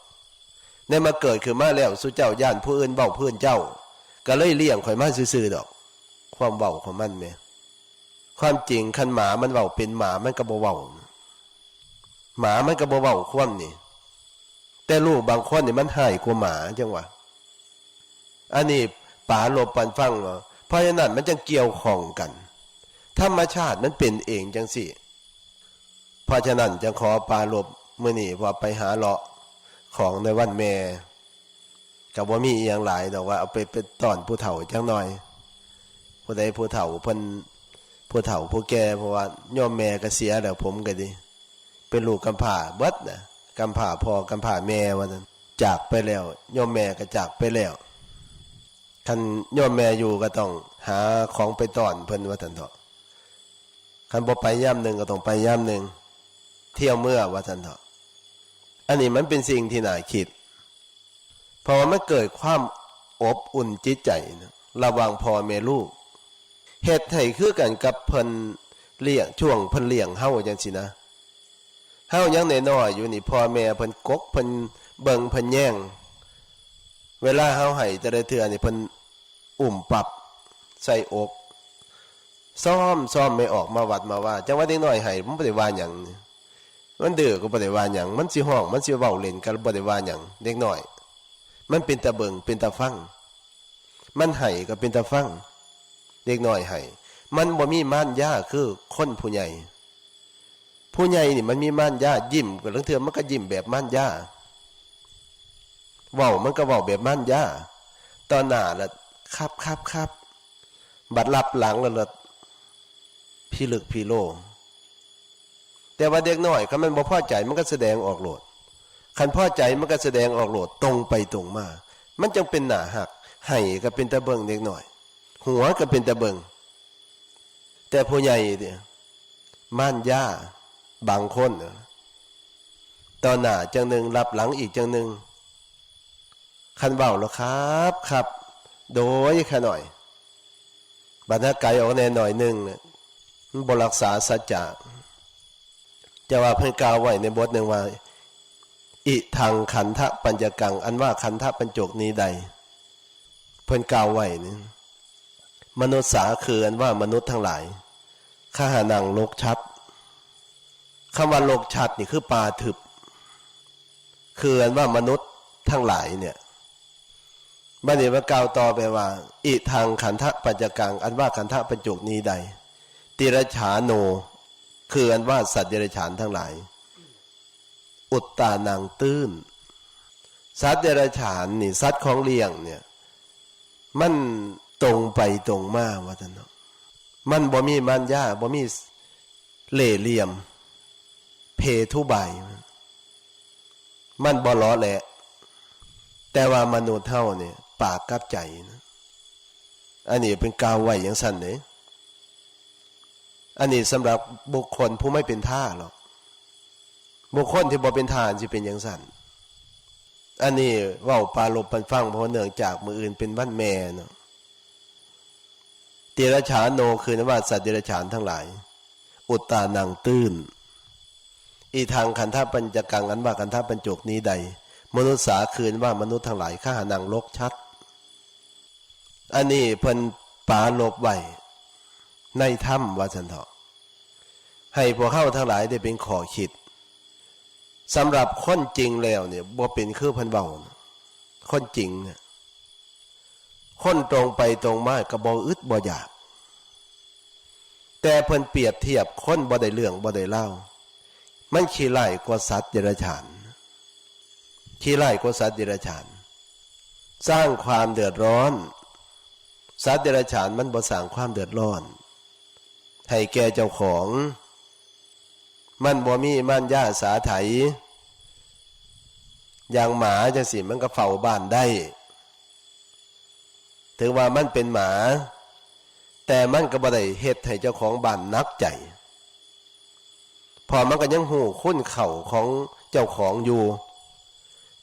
ในมาเกิดขึ้นมาแล้วสุเจ้าย่านผู้อื่นเว้าเพื่อนเจ้าก็เลยเลี้ยงข่อยมาซื่อๆดอกความเว้าของมันแม่ความจริงคันหมามันเว้าเป็นหมามันก็บ่เว้าหมามันก็บ่เว้าความนี่แต่ลูกบางคนนี่มันหายกว่าหมาจังหวะอันนี้ป๋าลบปันฟังเหรอเพราะฉะนั้นมันจึงเกี่ยวข้องกันธรรมชาติมันเป็นเองจังสิเพราะฉะนั้นจึงขอป๋าลบมื้อนี้ว่าไปหาเลาะของในวันแม่ก็บ่มีอีหยังหลายดอกว่าเอาไปเป็นตอนผู้เฒ่าจังหน่อยผู้ใดผู้เฒ่าเพิ่นผู้เฒ่าผู้แก่เพราะว่าย่อมแม่ก็เสียแล้วผมก็ดิเป็นลูกกำพร้าเบิดน่ะกำพร้าพ่อกำพร้าแม่ว่านั้นจากไปแล้วย่อมแม่ก็จากไปแล้วคันย่อมแม่อยู่ก็ต้องหาของไปต้อนเพิ่นว่าซั่นเถาะคันบ่ไปยามนึงก็ต้องไปยามนึงเที่ยวเมื่อว่าซั่นเถาะอันนี้มันเป็นสิ่งที่น่าคิดเพราะว่ามันเกิดความอบอุ่นจิตใจนะระหว่างพ่อแม่ลูกเฮ็ดให้คือกันกับเพิ่นเลี้ยงช่วงเพิ่นเลี้ยงเฮาจังซี่นะเฮายังน้อยๆอยู่นี่พ่อแม่เพิ่นกกเพิ่นเบิ่งเพิ่นแย่งเวลาเฮาให้แต่ละเทื่อนี่เพิ่นอุ้มปรับใส่อกซ้อมไม่ออกมาวัดมาว่าจังว่าเด็กน้อยให้มันบ่ได้ว่าหยังมันดื้อก็บ่ได้ว่าหยังมันสิฮ้องมันสิเว้าเล่นก็บ่ได้ว่าหยังเด็กน้อยมันเป็นตาเบิ่งเป็นตาฟังมันให้ก็เป็นตาฟังเด็กน้อยให้มันบ่มีม่านย่าคือคนผู้ใหญ่ผู้ใหญ่นี่มันมีม่านย่ายิ้มก็ลางเทื่อมันก็ยิ้มแบบม่านย่าเว้ามันก็เว้าแบบม่านย่าตอนหน้าละครับบัดรับหลังแล้วพี่ลึกพี่โลแต่ว่าเด็กน้อยคันมันบ่พอใจมันก็แสดงออกโลดคันพอใจมันก็แสดงออกโลดตรงไปตรงมามันจึงเป็นหน้าหักให้ก็เป็นตาเบิ่งเด็กน้อยหัวก็เป็นตาเบิ่งแต่ผู้ใหญ่เนี่ยม่านย่าบางคนตอนหน้าจังนึงรับหลังอีกจังนึงคันเว้าแล้วครับโดยแค่หน่อยบัดนั้นไกลออกแน่หน่อยนึงเนี่ยมันบ่รักษาสัจจะจะว่าเพิ่นกล่าวไว้ในบทหนึ่งว่าอิทังขันธปัญจกังอันว่าขันธปัญจกนี้ใดเพิ่นกล่าวไว้นี่มนุษย์สาคืออันว่ามนุษย์ทั้งหลายข้าหานังโลกชัดคำว่าโลกชัดนี่คือป่าทึบคืออันว่ามนุษย์ทั้งหลายเนี่ยบัดนี้มันกล่าวต่อไปว่าอิทังขันธปัญจกังอันว่าขันธปัญจกนี้ใดติรฉาโนคืออันว่าสัตว์เดรัจฉานทั้งหลายอุตตานังตื้นสัตว์เดรัจฉานนี่สัตว์ของเลี้ยงเนี่ยมันตรงไปตรงมาว่าซั่นเนาะมันบ่มีมารยาบ่มีเล่ห์เหลี่ยมเพทุบายมันบ่ล้อแหละแต่ว่ามนุษย์เฮาเนี่ยปากกับใจนะอันนี้เป็นกล่าวไว้อย่างซั่นเด้อันนี้สำหรับบุคคลผู้ไม่เป็นท่าหรอกบุคคลที่บ่เป็นทานสิเป็นอย่างสั่นอันนี้เว้าปาลบปันฟังเพราะเนื่องจากมื้ออื่นเป็นวันแม่เนาะติรฉานโนคือว่าสัตว์เดรัจฉานทั้งหลายอุตตานังตื้นอีทางขันธปัญจกังอันว่าขันธปัญจกนี้ใดมนุษย์สาคืนว่ามนุษย์ทั้งหลายข้าหานังลกชัดอันนี้เพิ่นปาลบไว้ในถ้ำว่าซั่นเถาะให้พวกเฮาทั้งหลายได้เป็นข้อคิดสำหรับคนจริงแล้วเนี่ยบ่เป็นคือเพิ่นเว้าคนจริงเนี่ยคนตรงไปตรงมาก็บ่อึดบ่อยากแต่เพิ่นเปรียบเทียบคนบ่ได้เรื่องบ่ได้เล่ามันขี้ไล่กว่าสัตว์เดรัจฉานขี้ไล่กว่าสัตว์เดรัจฉานสร้างความเดือดร้อนสัตว์เดรัจฉานมันบ่สร้างความเดือดร้อนให้แก่เจ้าของมันบ่มีม่านย่าสาไถอย่างหมาจังสิมันก็เฝ้าบ้านได้ ถึงว่ามันเป็นหมาแต่มันก็บ่ได้เฮ็ดให้เจ้าของบ้านหนักใจพอมันก็ยังหูคุ้นเข่าของเจ้าของอยู่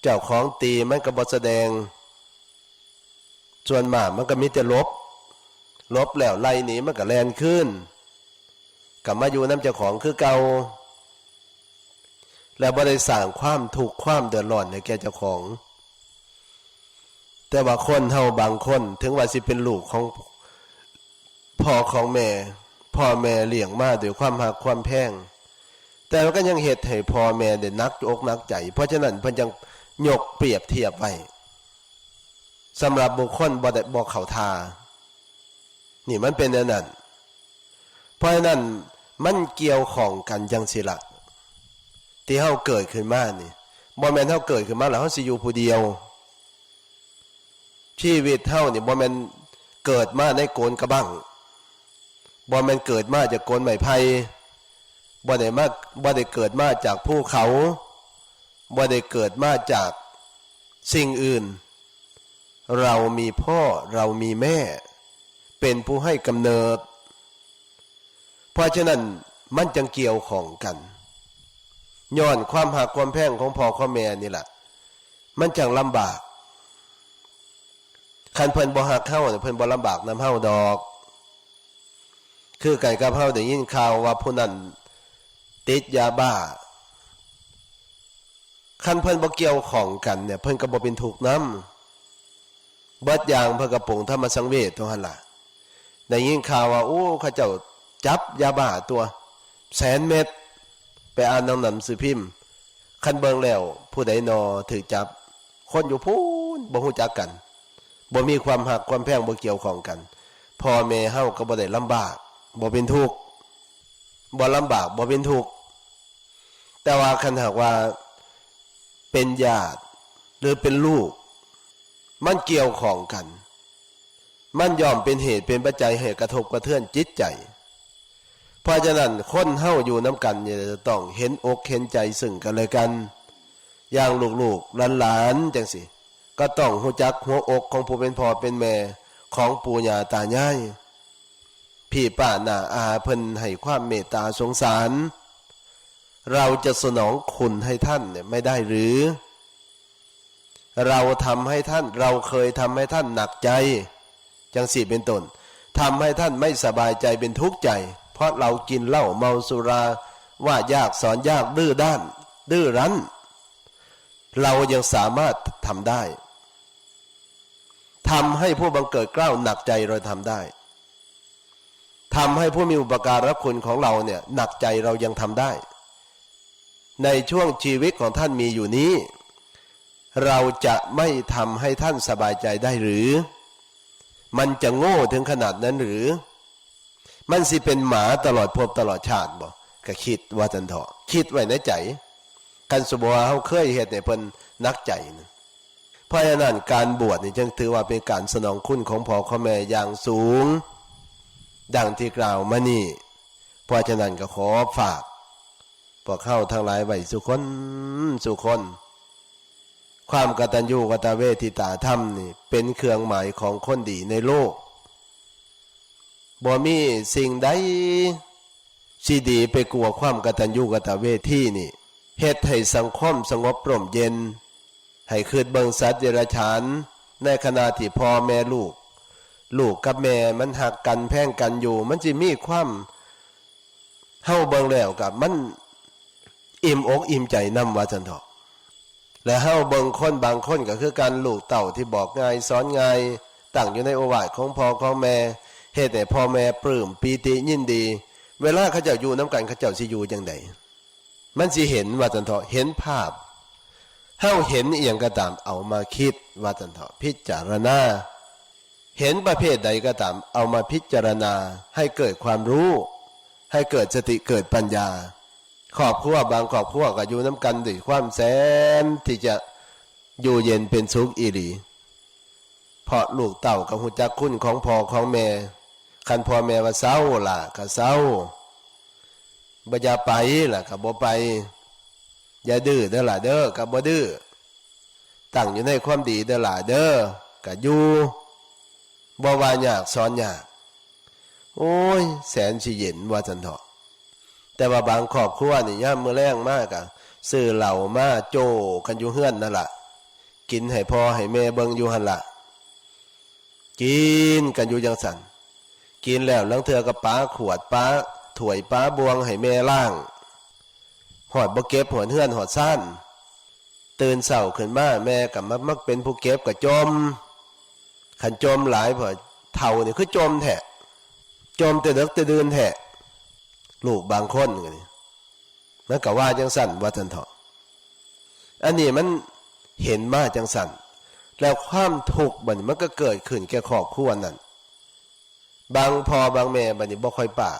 เจ้าของตีมันก็บ่แสดงส่วนมากมันก็มีแต่ลบแล้วไล่หนีมันก็แล่นขึ้นกลับมาอยู่น้ำเจ้าของคือเก่าแล้วบ่ได้สร้างความทุกข์ความเดือดร้อนให้แก่เจ้าของแต่ว่าคนเฮาบางคนถึงว่าสิเป็นลูกของพ่อของแม่พ่อแม่เลี้ยงมาด้วยความรักความแพงแต่มันก็ยังเฮ็ดให้พ่อแม่ได้หนักอกหนักใจเพราะฉะนั้นเพิ่นยังยกเปรียบเทียบไว้สำหรับบุคคลบ่เข้าท่านี่มันเป็นอย่างนั้นเพราะฉะนั้นมันเกี่ยวข้องกันจังสิล่ะที่เฮาเกิดขึ้นมานี่บ่แม่นเฮาเกิดขึ้นมาแล้วเฮาสิอยู่ผู้เดียวชีวิตเฮานี่บ่แม่นเกิดมาในโกนกระบังบ่แม่นเกิดมาจากโกนไม้ไผ่บ่ได้เกิดมาจากภูเขาบ่ได้เกิดมาจากสิ่งอื่นเรามีพ่อเรามีแม่เป็นผู้ให้กำเนิดเพราะฉะนั้นมันจึงเกี่ยวข้องกันย้อนความหักความแพงของพ่อของแม่นี่แหละมันจังลำบากคันเพิ่นบ่ฮักเฮาเพิ่นบ่ลำบากนำเฮาดอกคือไก่กับเฮาได้ยินข่าวว่าผู้นั้นติดยาบ้าคันเพิ่นบ่เกี่ยวข้องกันเนี่ยเพิ่นก็บ่เป็นทุกข์นำเบิดอย่างเพิ่นก็ปงธรรมสังเวชเท่านั้นล่ะได้ยินข่าวว่าโอ้เขาเจ้าจับยาบ้าตัว100,000 เม็ดไปอ่านหนังสือพิมพ์คันเบิ่งแล้วผู้ใดนอถูกจับคนอยู่พูนบ่ฮู้จักกันบ่มีความหักความแพงบ่เกี่ยวข้องกันพ่อแม่เฮาก็บ่ได้ลำบากบ่เป็นทุกข์บ่ลำบากบ่เป็นทุกข์แต่ว่าคันหากว่าเป็นญาติหรือเป็นลูกมันเกี่ยวข้องกันมันย่อมเป็นเหตุเป็นปัจจัยให้กระทบกระเทือนจิตใจเพราะฉะนั้นคนเฮาอยู่น้ำกันเนี่ยจะต้องเห็นอกเห็นใจซึ่งกันและกันอย่างลูกๆหลานๆจังสิก็ต้องรู้จักหัวอกของผู้เป็นพ่อเป็นแม่ของปู่ย่าตายายพี่ป้าน้าอาเพิ่นให้ความเมตตาสงสารเราจะสนองคุณให้ท่านเนี่ยไม่ได้หรือเราทำให้ท่านเราเคยทำให้ท่านหนักใจจังสิเป็นต้นทำให้ท่านไม่สบายใจเป็นทุกข์ใจเพราะเรากินเหล้าเมาสุราว่ายากสอนยากดื้อด้านดื้อรั้นเรายังสามารถทำได้ทำให้ผู้บังเกิดเกล้าหนักใจเราทำได้ทำให้ผู้มีอุปการะคุณของเราเนี่ยหนักใจเรายังทำได้ในช่วงชีวิตของท่านมีอยู่นี้เราจะไม่ทำให้ท่านสบายใจได้หรือมันจะโง่ถึงขนาดนั้นหรือมันสิเป็นหมาตลอดภพตลอดชาติบ่ก็คิดว่าจันเถาะคิดไว้ในใจกันสมมุติว่าเฮาเคยเฮ็ดให้เพิ่นนักใจนะเพราะฉะนั้นการบวชนี่จึงถือว่าเป็นการสนองคุณของพ่อของแม่อย่างสูงดังที่กล่าวมานี่เพราะฉะนั้นก็ขอฝากพวกเฮาทั้งหลายไว้สุคนความกตัญญูกตเวทิตาธรรมนี่เป็นเครื่องหมายของคนดีในโลกบ่มีสิ่งใดสิดีไปกว่าความกตัญญูกตเวทีนี่เฮ็ดให้สังคมสงบร่มเย็นให้คืดเบิ่งสัตว์เดรัจฉานในขณะที่พ่อแม่ลูกกับแม่มันหักกันแพ่งกันอยู่มันสิมีความเฮาเบิ่งแล้วกับมันอิ่มอกอิ่มใจนำว่าจังเถาะและเฮาเบิ่งคนบางคนก็คือการลูกเต่าที่บอกง่ายสอนง่ายตั้งอยู่ในโอวาทของพ่อของแม่เฮ็ดให้พ่อแม่ปลื้มปีติยินดีเวลาเขาเจ้าอยู่นำกันเขาเจ้าสิอยู่จังไดมันสิเห็นว่าจังเถาะเห็นภาพเฮาเห็นอีหยังก็ตามเอามาคิดว่าจังเถาะพิจารณาเห็นประเภทใดก็ตามเอามาพิจารณาให้เกิดความรู้ให้เกิดสติเกิดปัญญาครอบครัวบางครอบครัวก็อยู่น้ำกันด้วยความแสนที่จะอยู่เย็นเป็นสุขอีหลีเพราะลูกเต่ากับหูจักคุณของพ่อของแม่คันพ่อแม่ว่าเศร้าล่ะก็เศร้าบ่อย่าไปล่ะก็บ่ไปอย่าดื้อเด้อล่ะเด้อก็บ่ดื้อตั้งอยู่ในความดีเด้อล่ะเด้อก็อยู่ บ่ว่ายากสอนยากโอ้ยแสนสิเย็นว่าจันเถาะแต่ว่าบางครอบครัวนี่ย่ามมื้อแรงมากอะซื้อเหล้ามาโจกันอยู่เฮือนนั่นล่ะกินให้พ่อให้แม่เบิ่งอยู่หั่นล่ะกินกันอยู่จังซั่นกินแล้วลางเทื่อก็ปาขวดปาถ้วยปาบวงให้แม่ล้างหอดบ่เก็บหอดเฮือนหอดซ่านตื่นเช้าขึ้นมาแม่ก็มักเป็นผู้เก็บก็จมคันจมหลายพอเฒ่านี่คือจมแท้จมแต่ดึกแต่ดื่นแท้ลูกบางคนนี่มันก็ว่าจังซั่นว่าซั่นเถาะอันนี้มันเห็นมาจังซั่นแล้วความทุกข์บัดนี้มันก็เกิดขึ้นแก่ครอบครัวนั้นบางพ่อบางแม่บัดนี้บ่ค่อยปาก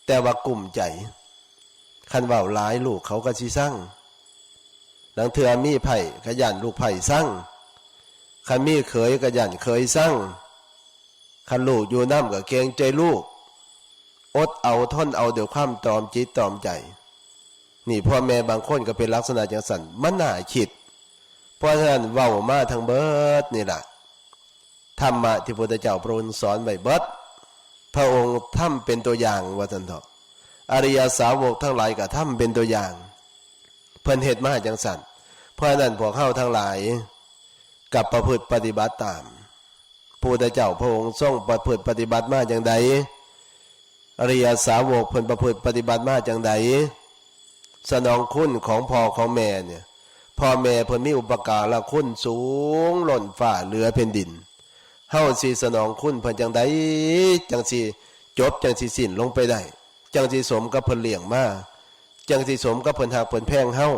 แต่ว่ากลุ่มใจคันเว้าหลายลูกเขาก็สิสั่งหลังเทื่อมีไผก็ย่านลูกไผสั่งคันมีเขยก็ย่านเขยสั่งคันลูกอยู่นำก็เกรงใจลูกอดเอาทนเอาด้วยความตรอมจิตตรอมใจนี่พ่อแม่บางคนก็เป็นลักษณะจังซั่นมันน่าคิดเพราะฉะนั้นเว้ามาทั้งเบิดนี่ล่ะธรรมะที่พระพุทธเจ้าพระองค์สอนไว้เบิดพระองค์ทำเป็นตัวอย่างว่าซั่นเถาะอริยสาวกทั้งหลายก็ทำเป็นตัวอย่างเพิ่นเฮ็ดมาจังซั่นเพราะฉะนั้นพวกเฮาทั้งหลายกับประพฤติปฏิบัติตามพระพุทธเจ้าพระองค์ทรงประพฤติปฏิบัติมาจังใดอริยสาวกเพิ่นประพฤติปฏิบัติมาจังใดสนองคุณของพ่อของแม่เนี่ยพ่อแม่เพิ่นมีอุปการะคุณสูงล้นฟ้าเหลือแผ่นดินเฮาสิสนองคุณเพิ่นจังใดจังสิจบจังสิสิ้นลงไปได้จังสิสมกับเพิ่นเลี้ยงมาจังสิสมกับเพิ่นฮักเพิ่นแพงเฮา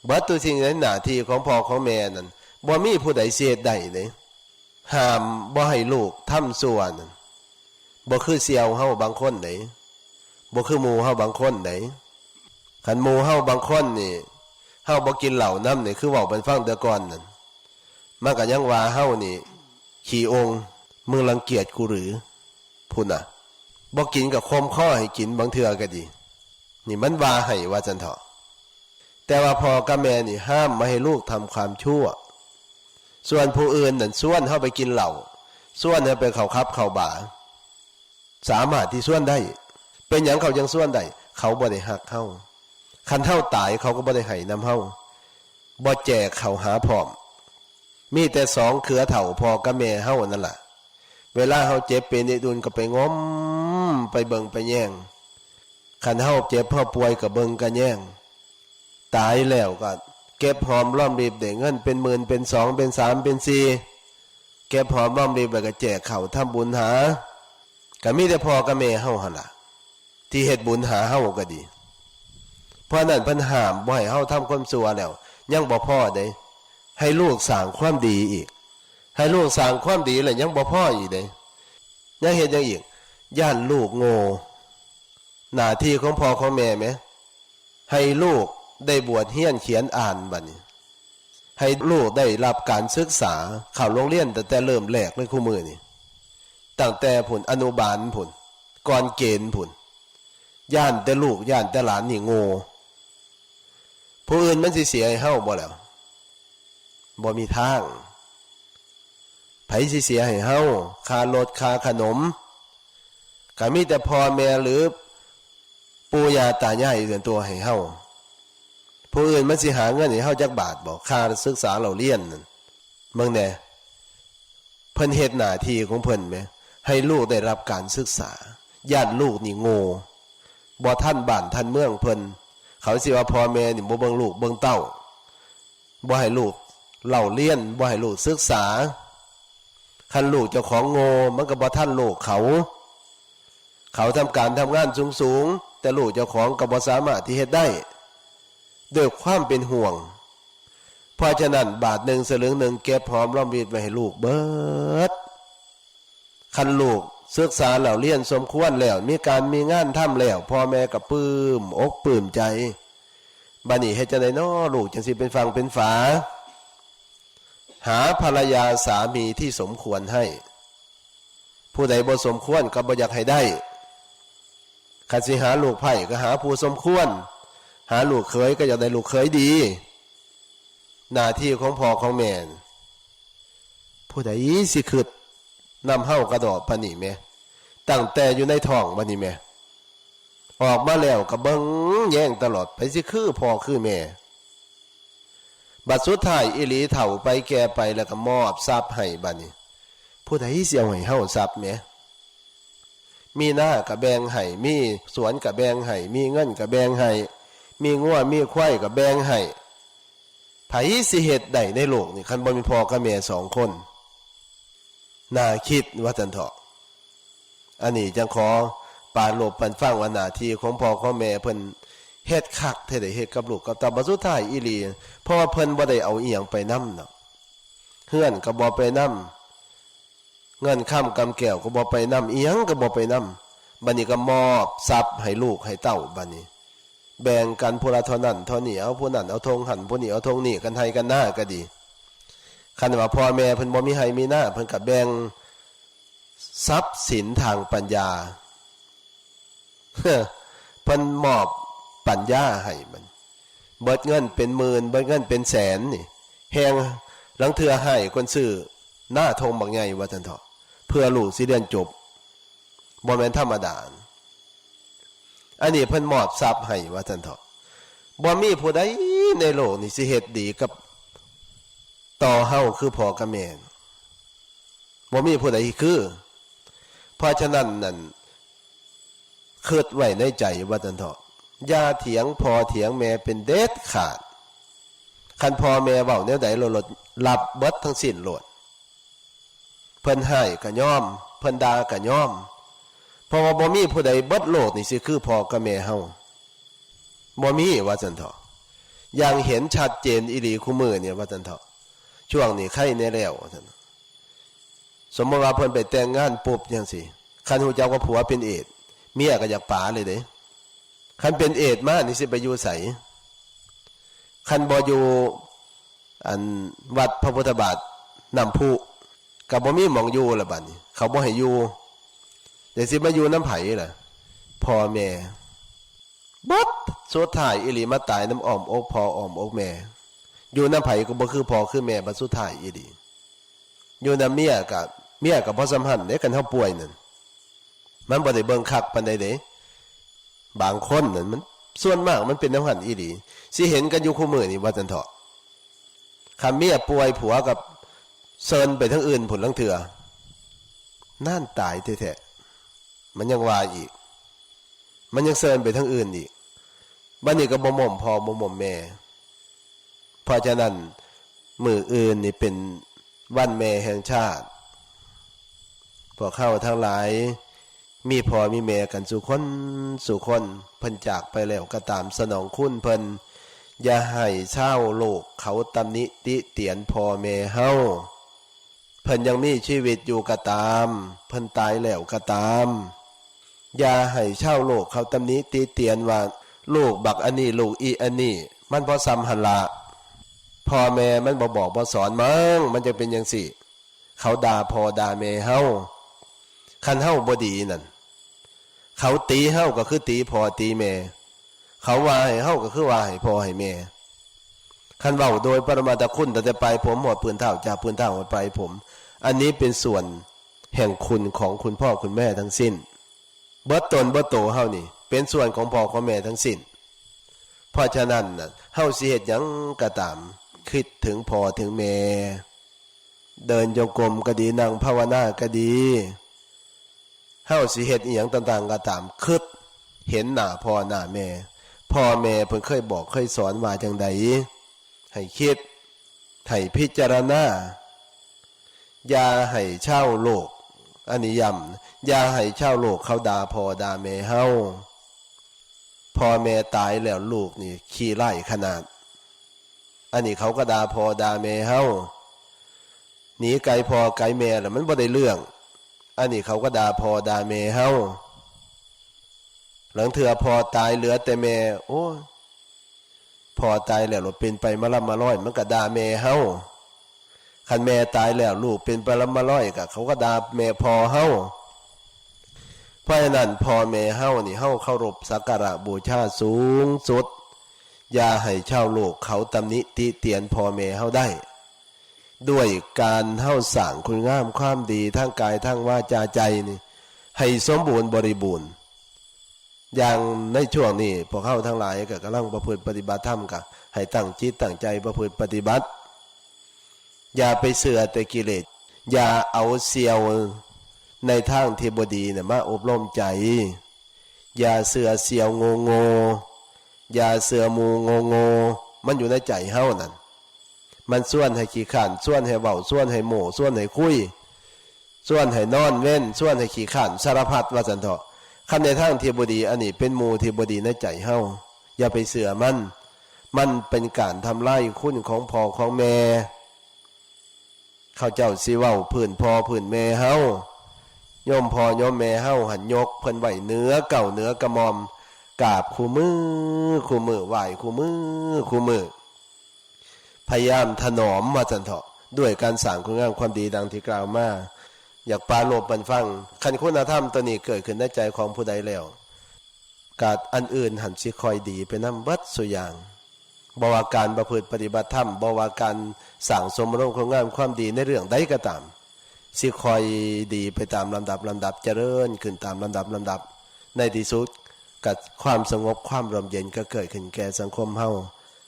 บัดทุกสิ่งในหน้าที่ของพ่อของแม่นั่นบ่มีผู้ใดเสียได้เลยห้ามบ่ให้ลูกทำชั่วนั่นบ่คือเสี่ยวเฮาบางคนไหนบ่คือหมู่เฮาบางคนไหนคันหมู่เฮาบางคนนี่เฮาบ่กินเหล้านำนี่คือเว้าเป็นฟังแต่ก่อนนั่นมันก็ยังว่าเฮานี่ขี้องค์มึงรังเกียจกูหรือพุ่นน่ะบ่กินก็คมข้อให้กินบางเทื่อก็ดีนี่มันว่าให้ว่าจังเถาะแต่ว่าพ่อกับแม่นี่ห้ามไม่ให้ลูกทำความชั่วส่วนผู้อื่นนั่นส่วนเฮาไปกินเหล้าส่วนเฮาไปเข้าคับเข้าบาร์สามารถที่ส่วนได้เป็นหยังเขายังส่วนได้เขาบ่ได้ฮักเฮาคันเฮาตายเขาก็บ่ได้ให้นำเฮาบ่แจกเขาหาพร้อมมีแต่สองเครือเฒ่าพ่อกับแม่เฮานั่นล่ะเวลาเฮาเจ็บเป็นนิดุลก็ไปง้มไปเบิ่งไปแย่งคันเฮาเจ็บเฮาป่วยก็เบิ่งก็แย่งตายแล้วก็เก็บหอมรอมริบได้เงินเป็นหมื่นเป็นสองเป็นสามเป็นสี่เก็บหอมรอมริบแล้วก็แจกเขาทำบุญหาก็มีแต่พ่อกับแม่เฮาหั่นล่ะที่เฮ็ดบุญหาเฮาก็ดีเพราะนั้นเพิ่นห้ามบ่ให้เฮาทำความชั่วแล้วยังบ่พอเด้ให้ลูกสร้างความดีอีกให้ลูกสร้างความดีแล้วยังบ่พออีกเด้ยังเฮ็ดจังอีกย่านลูกโง่หน้าที่ของพ่อของแม่แหมให้ลูกได้บวชเรียนเขียนอ่านบัดนี้ให้ลูกได้รับการศึกษาเข้าโรงเรียนตั้งแต่เริ่มแรกเลยคู่มือนี่ตั้งแต่ผุนอนุบาลผุนก่อนเกณฑ์ผุนย่านแต่ลูกย่านแต่หลานนี่โง่ผู้อื่นมันสิเสียให้เฮาบ่แล้วบ่มีทางไผสิเสียให้เฮาค่ารถค่าขนมก็มีแต่พ่อแม่หรือปู่ย่าตายายเดือนตัวให้เฮาผู้อื่นมันสิหาเงินให้เฮาจักบาทบ่ค่าศึกษาเราเรียนนั่นเบิ่งแน่เพิ่นเฮ็ดหน้าที่ของเพิ่นแหมให้ลูกได้รับการศึกษาญาติลูกนี่โง่บ่ทันบ้านทันเมืองเพิ่นเขาสิว่าพ่อแม่นี่บ่เบิ่งลูกเบิ่งเต้าบ่ให้ลูกเล่าเรียนบ่ให้ลูกศึกษาคันลูกเจ้าของโง่มันก็บ่ทันลูกเขาทำการทำงานสูงๆแต่ลูกเจ้าของก็บ่สามารถที่เฮ็ดได้ด้วยความเป็นห่วงเพราะฉะนั้นบาทหนึ่งสลึงหนึ่งเก็บหอมรอมริบไว้ให้ลูกเบิดคันลูกศึกษาแล้วเรียนสมควรแล้วมีการมีงานทำแล้วพ่อแม่ก็ปลื้มอกปลื้มใจบัดนี้เฮ็ดจังได๋น้อลูกจังสิเป็นฟังเป็นฝาหาภรรยาสามีที่สมควรให้ผู้ใดบ่สมควรก็บ่อยากให้ได้คันสิหาลูกไผ่ก็หาผู้สมควรหาลูกเขยก็อยากได้ลูกเขยดีหน้าที่ของพ่อของแม่ผู้ใดสิคิด นำเฮากระดอกปานนี้แม่ตั้งแต่อยู่ในท้องบัดนี้แม่ออกมาแล้วก็เบิ่งแย่งตลอดไปสิคือพ่อคือแม่บัดสุดท้ายอีหลีเฒ่าไปแก่ไปแล้วก็มอบทรัพย์ให้บัดนี้ผู้ใดสิเอาให้เฮาทรัพย์แม่มีหน้าก็แบ่งให้มีสวนก็แบ่งให้มีเงินก็แบ่งให้มีงัวมีควายก็แบ่งให้ไผสิเฮ็ดได้ในโลกนี่คันบ่มีพ่อกับแม่2คนน่าคิดว่าจังเถาะอันนี้จังขอปาลบปันฟังว่าหน้าที่ของพ่อของแม่เพิ่นเฮ็ดคักแท้ได้เฮ็ดกับลูกกับเต้าบัดสุดท้ายอีหลีเพราะว่าเพิ่นบ่ได้เอาอีหยังไปนำเนาะเฮือนก็บ่ไปนำเงินค้ำกำแก้วก็บ่ไปนำอีหยังก็บ่ไปนำบัดนี้ก็มอบทรัพย์ให้ลูกให้เต้าบัดนี้แบ่งกันผู้ละเท่านั้นเท่านี้เอาผู้นั้นเอาธงหันผู้นี้เอาธงนี้กันให้กันหน้าก็ดีคันว่าพ่อแม่เพิ่นบ่มีให้มีหน้าเพิ่นก็แบ่งทรัพย์สินทางปัญญาเพิ่นมอบปัญญาให้มันเบิดเงินเป็นหมื่นเบิดเงินเป็นแสนนี่แฮงหลังเทื่อให้คนซื้อหน้าธงบักใหญ่ว่าซั่นเถาะเพื่อลูกสิเรียนจบบ่แม่นธรรมดาอันนี้เพิ่นมอบทรัพย์ให้ว่าซั่นเถาะบ่มีผู้ใดในโลกนี้สิเฮ็ดดีกับต่อเฮาคือพ่อกับแม่บ่มีผู้ใดคือเพราะฉะนั้นนั่นคิดไว้ในใจว่าซั่นเถาะอย่าเถียงพ่อเถียงแม่เป็นเด็ดขาดคันพ่อแม่เว้าแนวใดโลดรับเบิดทั้งสิ้นโลดเพิ่นให้ก็ยอมเพิ่นด่าก็ยอมเพราะว่าบ่มีผู้ใดเบิดโลกนี่สิคือพ่อกับแม่เฮาบ่มีว่าซั่นเถาะอย่างเห็นชัดเจนอีหลีคู่มือเนี่ยว่าซั่นเถาะช่วงนี้ใครแน่แล้วว่าซั่นสมมุติว่าเพิ่นไปแต่งงานปุ๊บจังซี่คันฮู้จักว่าผัวเป็นเอดเมียก็อยากป๋าเลยเด้คันเป็นเอดมานี่สิไปอยู่ไสคันบ่อยู่อันวัดพระพุทธบาทน้ำพุก็บ่มีหม่องอยู่ละบัดนี้เขาบ่ให้อยู่แต่สิมาอยู่น้ำไผล่ะพ่อแม่บัดสุดท้ายอีหลีมาตายน้ำอ้อมอกพ่ออ้อมอกแม่อยู่น้ำไผก็บ่คือพ่อคือแม่บัดสุดท้ายอีหลีอยู่น้ำเมียก็บ่สัมพันธ์เด้คันเฮาป่วยนั่นมันบ่ได้เบิ่งคักปานใดเด้บางคนนั่นมันส่วนมากมันเป็นน้ำหันอีหลีสิเห็นกันอยู่คู่มือนี่ว่าจังเถาะคันเมียป่วยผัวกับเซินไปทั้งอื่นผลลังเถื่อนั่นตายแท้ๆมันยังว่าอีกมันยังเซินไปทั้งอื่นอีกบัดนี้ก็บ่หม่อมพ่อบ่หม่อมแม่เพราะฉะนั้นมื้ออื่นนี่เป็นวันแม่แห่งชาติพวกเขาทั้งหลายมีพ่อมีแม่กันสู่คนสู่คนเพิ่นจากไปแล้วก็ตามสนองคุณเพิ่นอย่าให้ชาวโลกเขาตำหนิติเตียนพ่อแม่เฮาเพิ่นยังมีชีวิตอยู่ก็ตามเพิ่นตายแล้วก็ตามอย่าให้ชาวโลกเขาตำหนิติเตียนว่าลูกบักอันนี้ลูกอีอันนี้มันบ่ซ้ำหั่นล่ะพ่อแม่มันบ่บอกบ่สอนมั้งมันจะเป็นจังซี่เขาด่าพ่อด่าแม่เฮาคันเฮาบ่ดีนั่นเขาตีเฮาก็คือตีพ่อตีแม่เขาว่าให้เฮาก็คือว่าให้พ่อให้แม่คันเว้าโดยปรมาตคุณตั้งแต่ปลายผมหมดพื้นเท้าจากพื้นเท้าหมดปลายผมอันนี้เป็นส่วนแห่งคุณของคุณพ่อคุณแม่ทั้งสิ้นเบิดตนเบิดโตเฮานี่เป็นส่วนของพ่อของแม่ทั้งสิ้นเพราะฉะนั้นน่ะเฮาสิเฮ็ดหยังก็ตามคิดถึงพ่อถึงแม่เดินจงกรมก็ดีนั่งภาวนาก็ดีเฮาสิเฮ็ดอีหยังต่างๆก็ตามคิดเห็นหน้าพ่อหน้าแม่พ่อแม่เพิ่นเคยบอกเคยสอนว่าจังใดให้คิดให้พิจารณาอย่าให้ชาวโลกอันนี้ย้ำอย่าให้ชาวโลกเขาด่าพ่อด่าแม่เฮาพ่อแม่ตายแล้วลูกนี่ขี้ไล่ขนาดอันนี้เขาก็ด่าพ่อด่าแม่เฮาหนีไกลพ่อไกลแม่แล้วมันบ่ได้เรื่องอันนี้เขาก็ด่าพ่อด่าแม่เฮาหลังเถื่อพ่อตายเหลือแต่แม่โอ้พ่อตายแล้วเป็นไปมาล่ำมาร้อยมันก็ด่าแม่เฮาคันแม่ตายแล้วลูกเป็นไปล่ำมาร้อยก็เขาก็ด่าแม่พ่อเฮาเพราะฉะนั้นพ่อแม่เฮานี่เฮาเคารพสักการะบูชาสูงสุดอย่าให้ชาวโลกเขาตำหนิติเตียนพ่อแม่เฮาได้ ด้วยการเฮ้าสร้างคุณงามความดีทั้งกายทั้งวาจาใจนี่ให้สมบูรณ์บริบูรณ์อย่างในช่วงนี้พวกเฮ้าทั้งหลายก็กำลังประพฤติปฏิบัติธรรมกันให้ตั้งจิตตั้งใจประพฤติปฏิบัติอย่าไปเสือแต่กิเลสอย่าเอาเสียวในทางที่บ่ดีเนี่ยมาอบรมใจอย่าเสือเสียวโงโงอย่าเสือมูโงโงมันอยู่ในใจเฮ้านั่นมันส่วนให้ขี้ข้านส่วนให้เบาส่วนให้โหม่ส่วนให้คุยส่วนให้นอนเว้นส่วนให้ขี้ข้านสารพัดว่าสันเถาะคำในทางที่บ่ดีอันนี้เป็นมูที่บ่ดีในใจเฮ้าอย่าไปเสือมันเป็นการทำลายคุณของพ่อของแม่เขาเจ้าสิเว้าพื้นพ่อพื้นแม่เฮาโยมพ่อโยมแม่เฮาหันยกเพิ่นไหวเนื้อเก่าเนื้อกระมอมกราบคู่มือไหวคู่มือพยายามถนอมว่าจันเถาะด้วยการสร้างคุณงามความดีดังที่กล่าวมาอยากปราโลภบันฟังคันคุณธรรมตัวนี้เกิดขึ้นในใจของผู้ใดแล้วกาดอันอื่นหันสิคอยดีไปนำเบิดสุอย่างบ่ว่าการประพฤติปฏิบัติธรรมบ่ว่าการสร้างสมรมคุณงามความดีในเรื่องใดก็ตามสิคอยดีไปตามลำดับเจริญขึ้นตามลำดับในที่สุดกับความสงบความร่มเย็นก็เกิดขึ้นแก่สังคมเฮา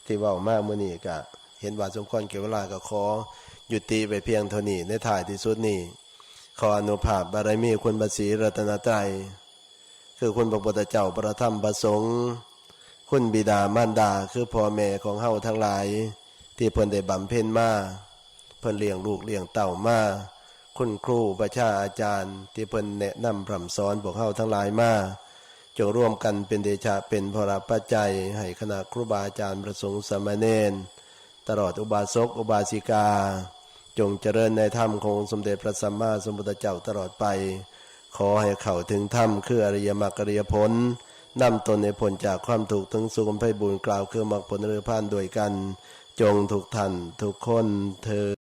ที่เว้ามามื้อนี้ก็เห็นว่าสมควรแก่เวลาก็ขอยุติไปเพียงเท่านี้ในท้ายที่สุดนี้ขออนุภาพบารมีคุณพระศรีรัตนตรัยคือคุณพระพุทธเจ้าพระธรรมพระสงฆ์คุณบิดามารดาคือพ่อแม่ของเฮาทั้งหลายที่เพิ่นได้บำเพ็ญมาเพิ่นเลี้ยงลูกเลี้ยงเต้ามาคุณครูประชาอาจารย์ที่เพิ่นแนะนำพร่ำสอนพวกเฮาทั้งหลายมาจงร่วมกันเป็นเดชะเป็นพระปัจจัยให้คณะครูบาอาจารย์พระสงฆ์สามเณรตลอดอุบาสกอุบาสิกาจงเจริญในธรรมของสมเด็จพระสัมมาสัมพุทธเจ้าตลอดไปขอให้เข้าถึงธรรมคืออริยมรรคอริยผลนำตนในผลจากความถูกถึงสุขไพบูลย์กล่าวคือมรรคผลนิพพานด้วยกันจงทุกท่านทุกคนเทอญ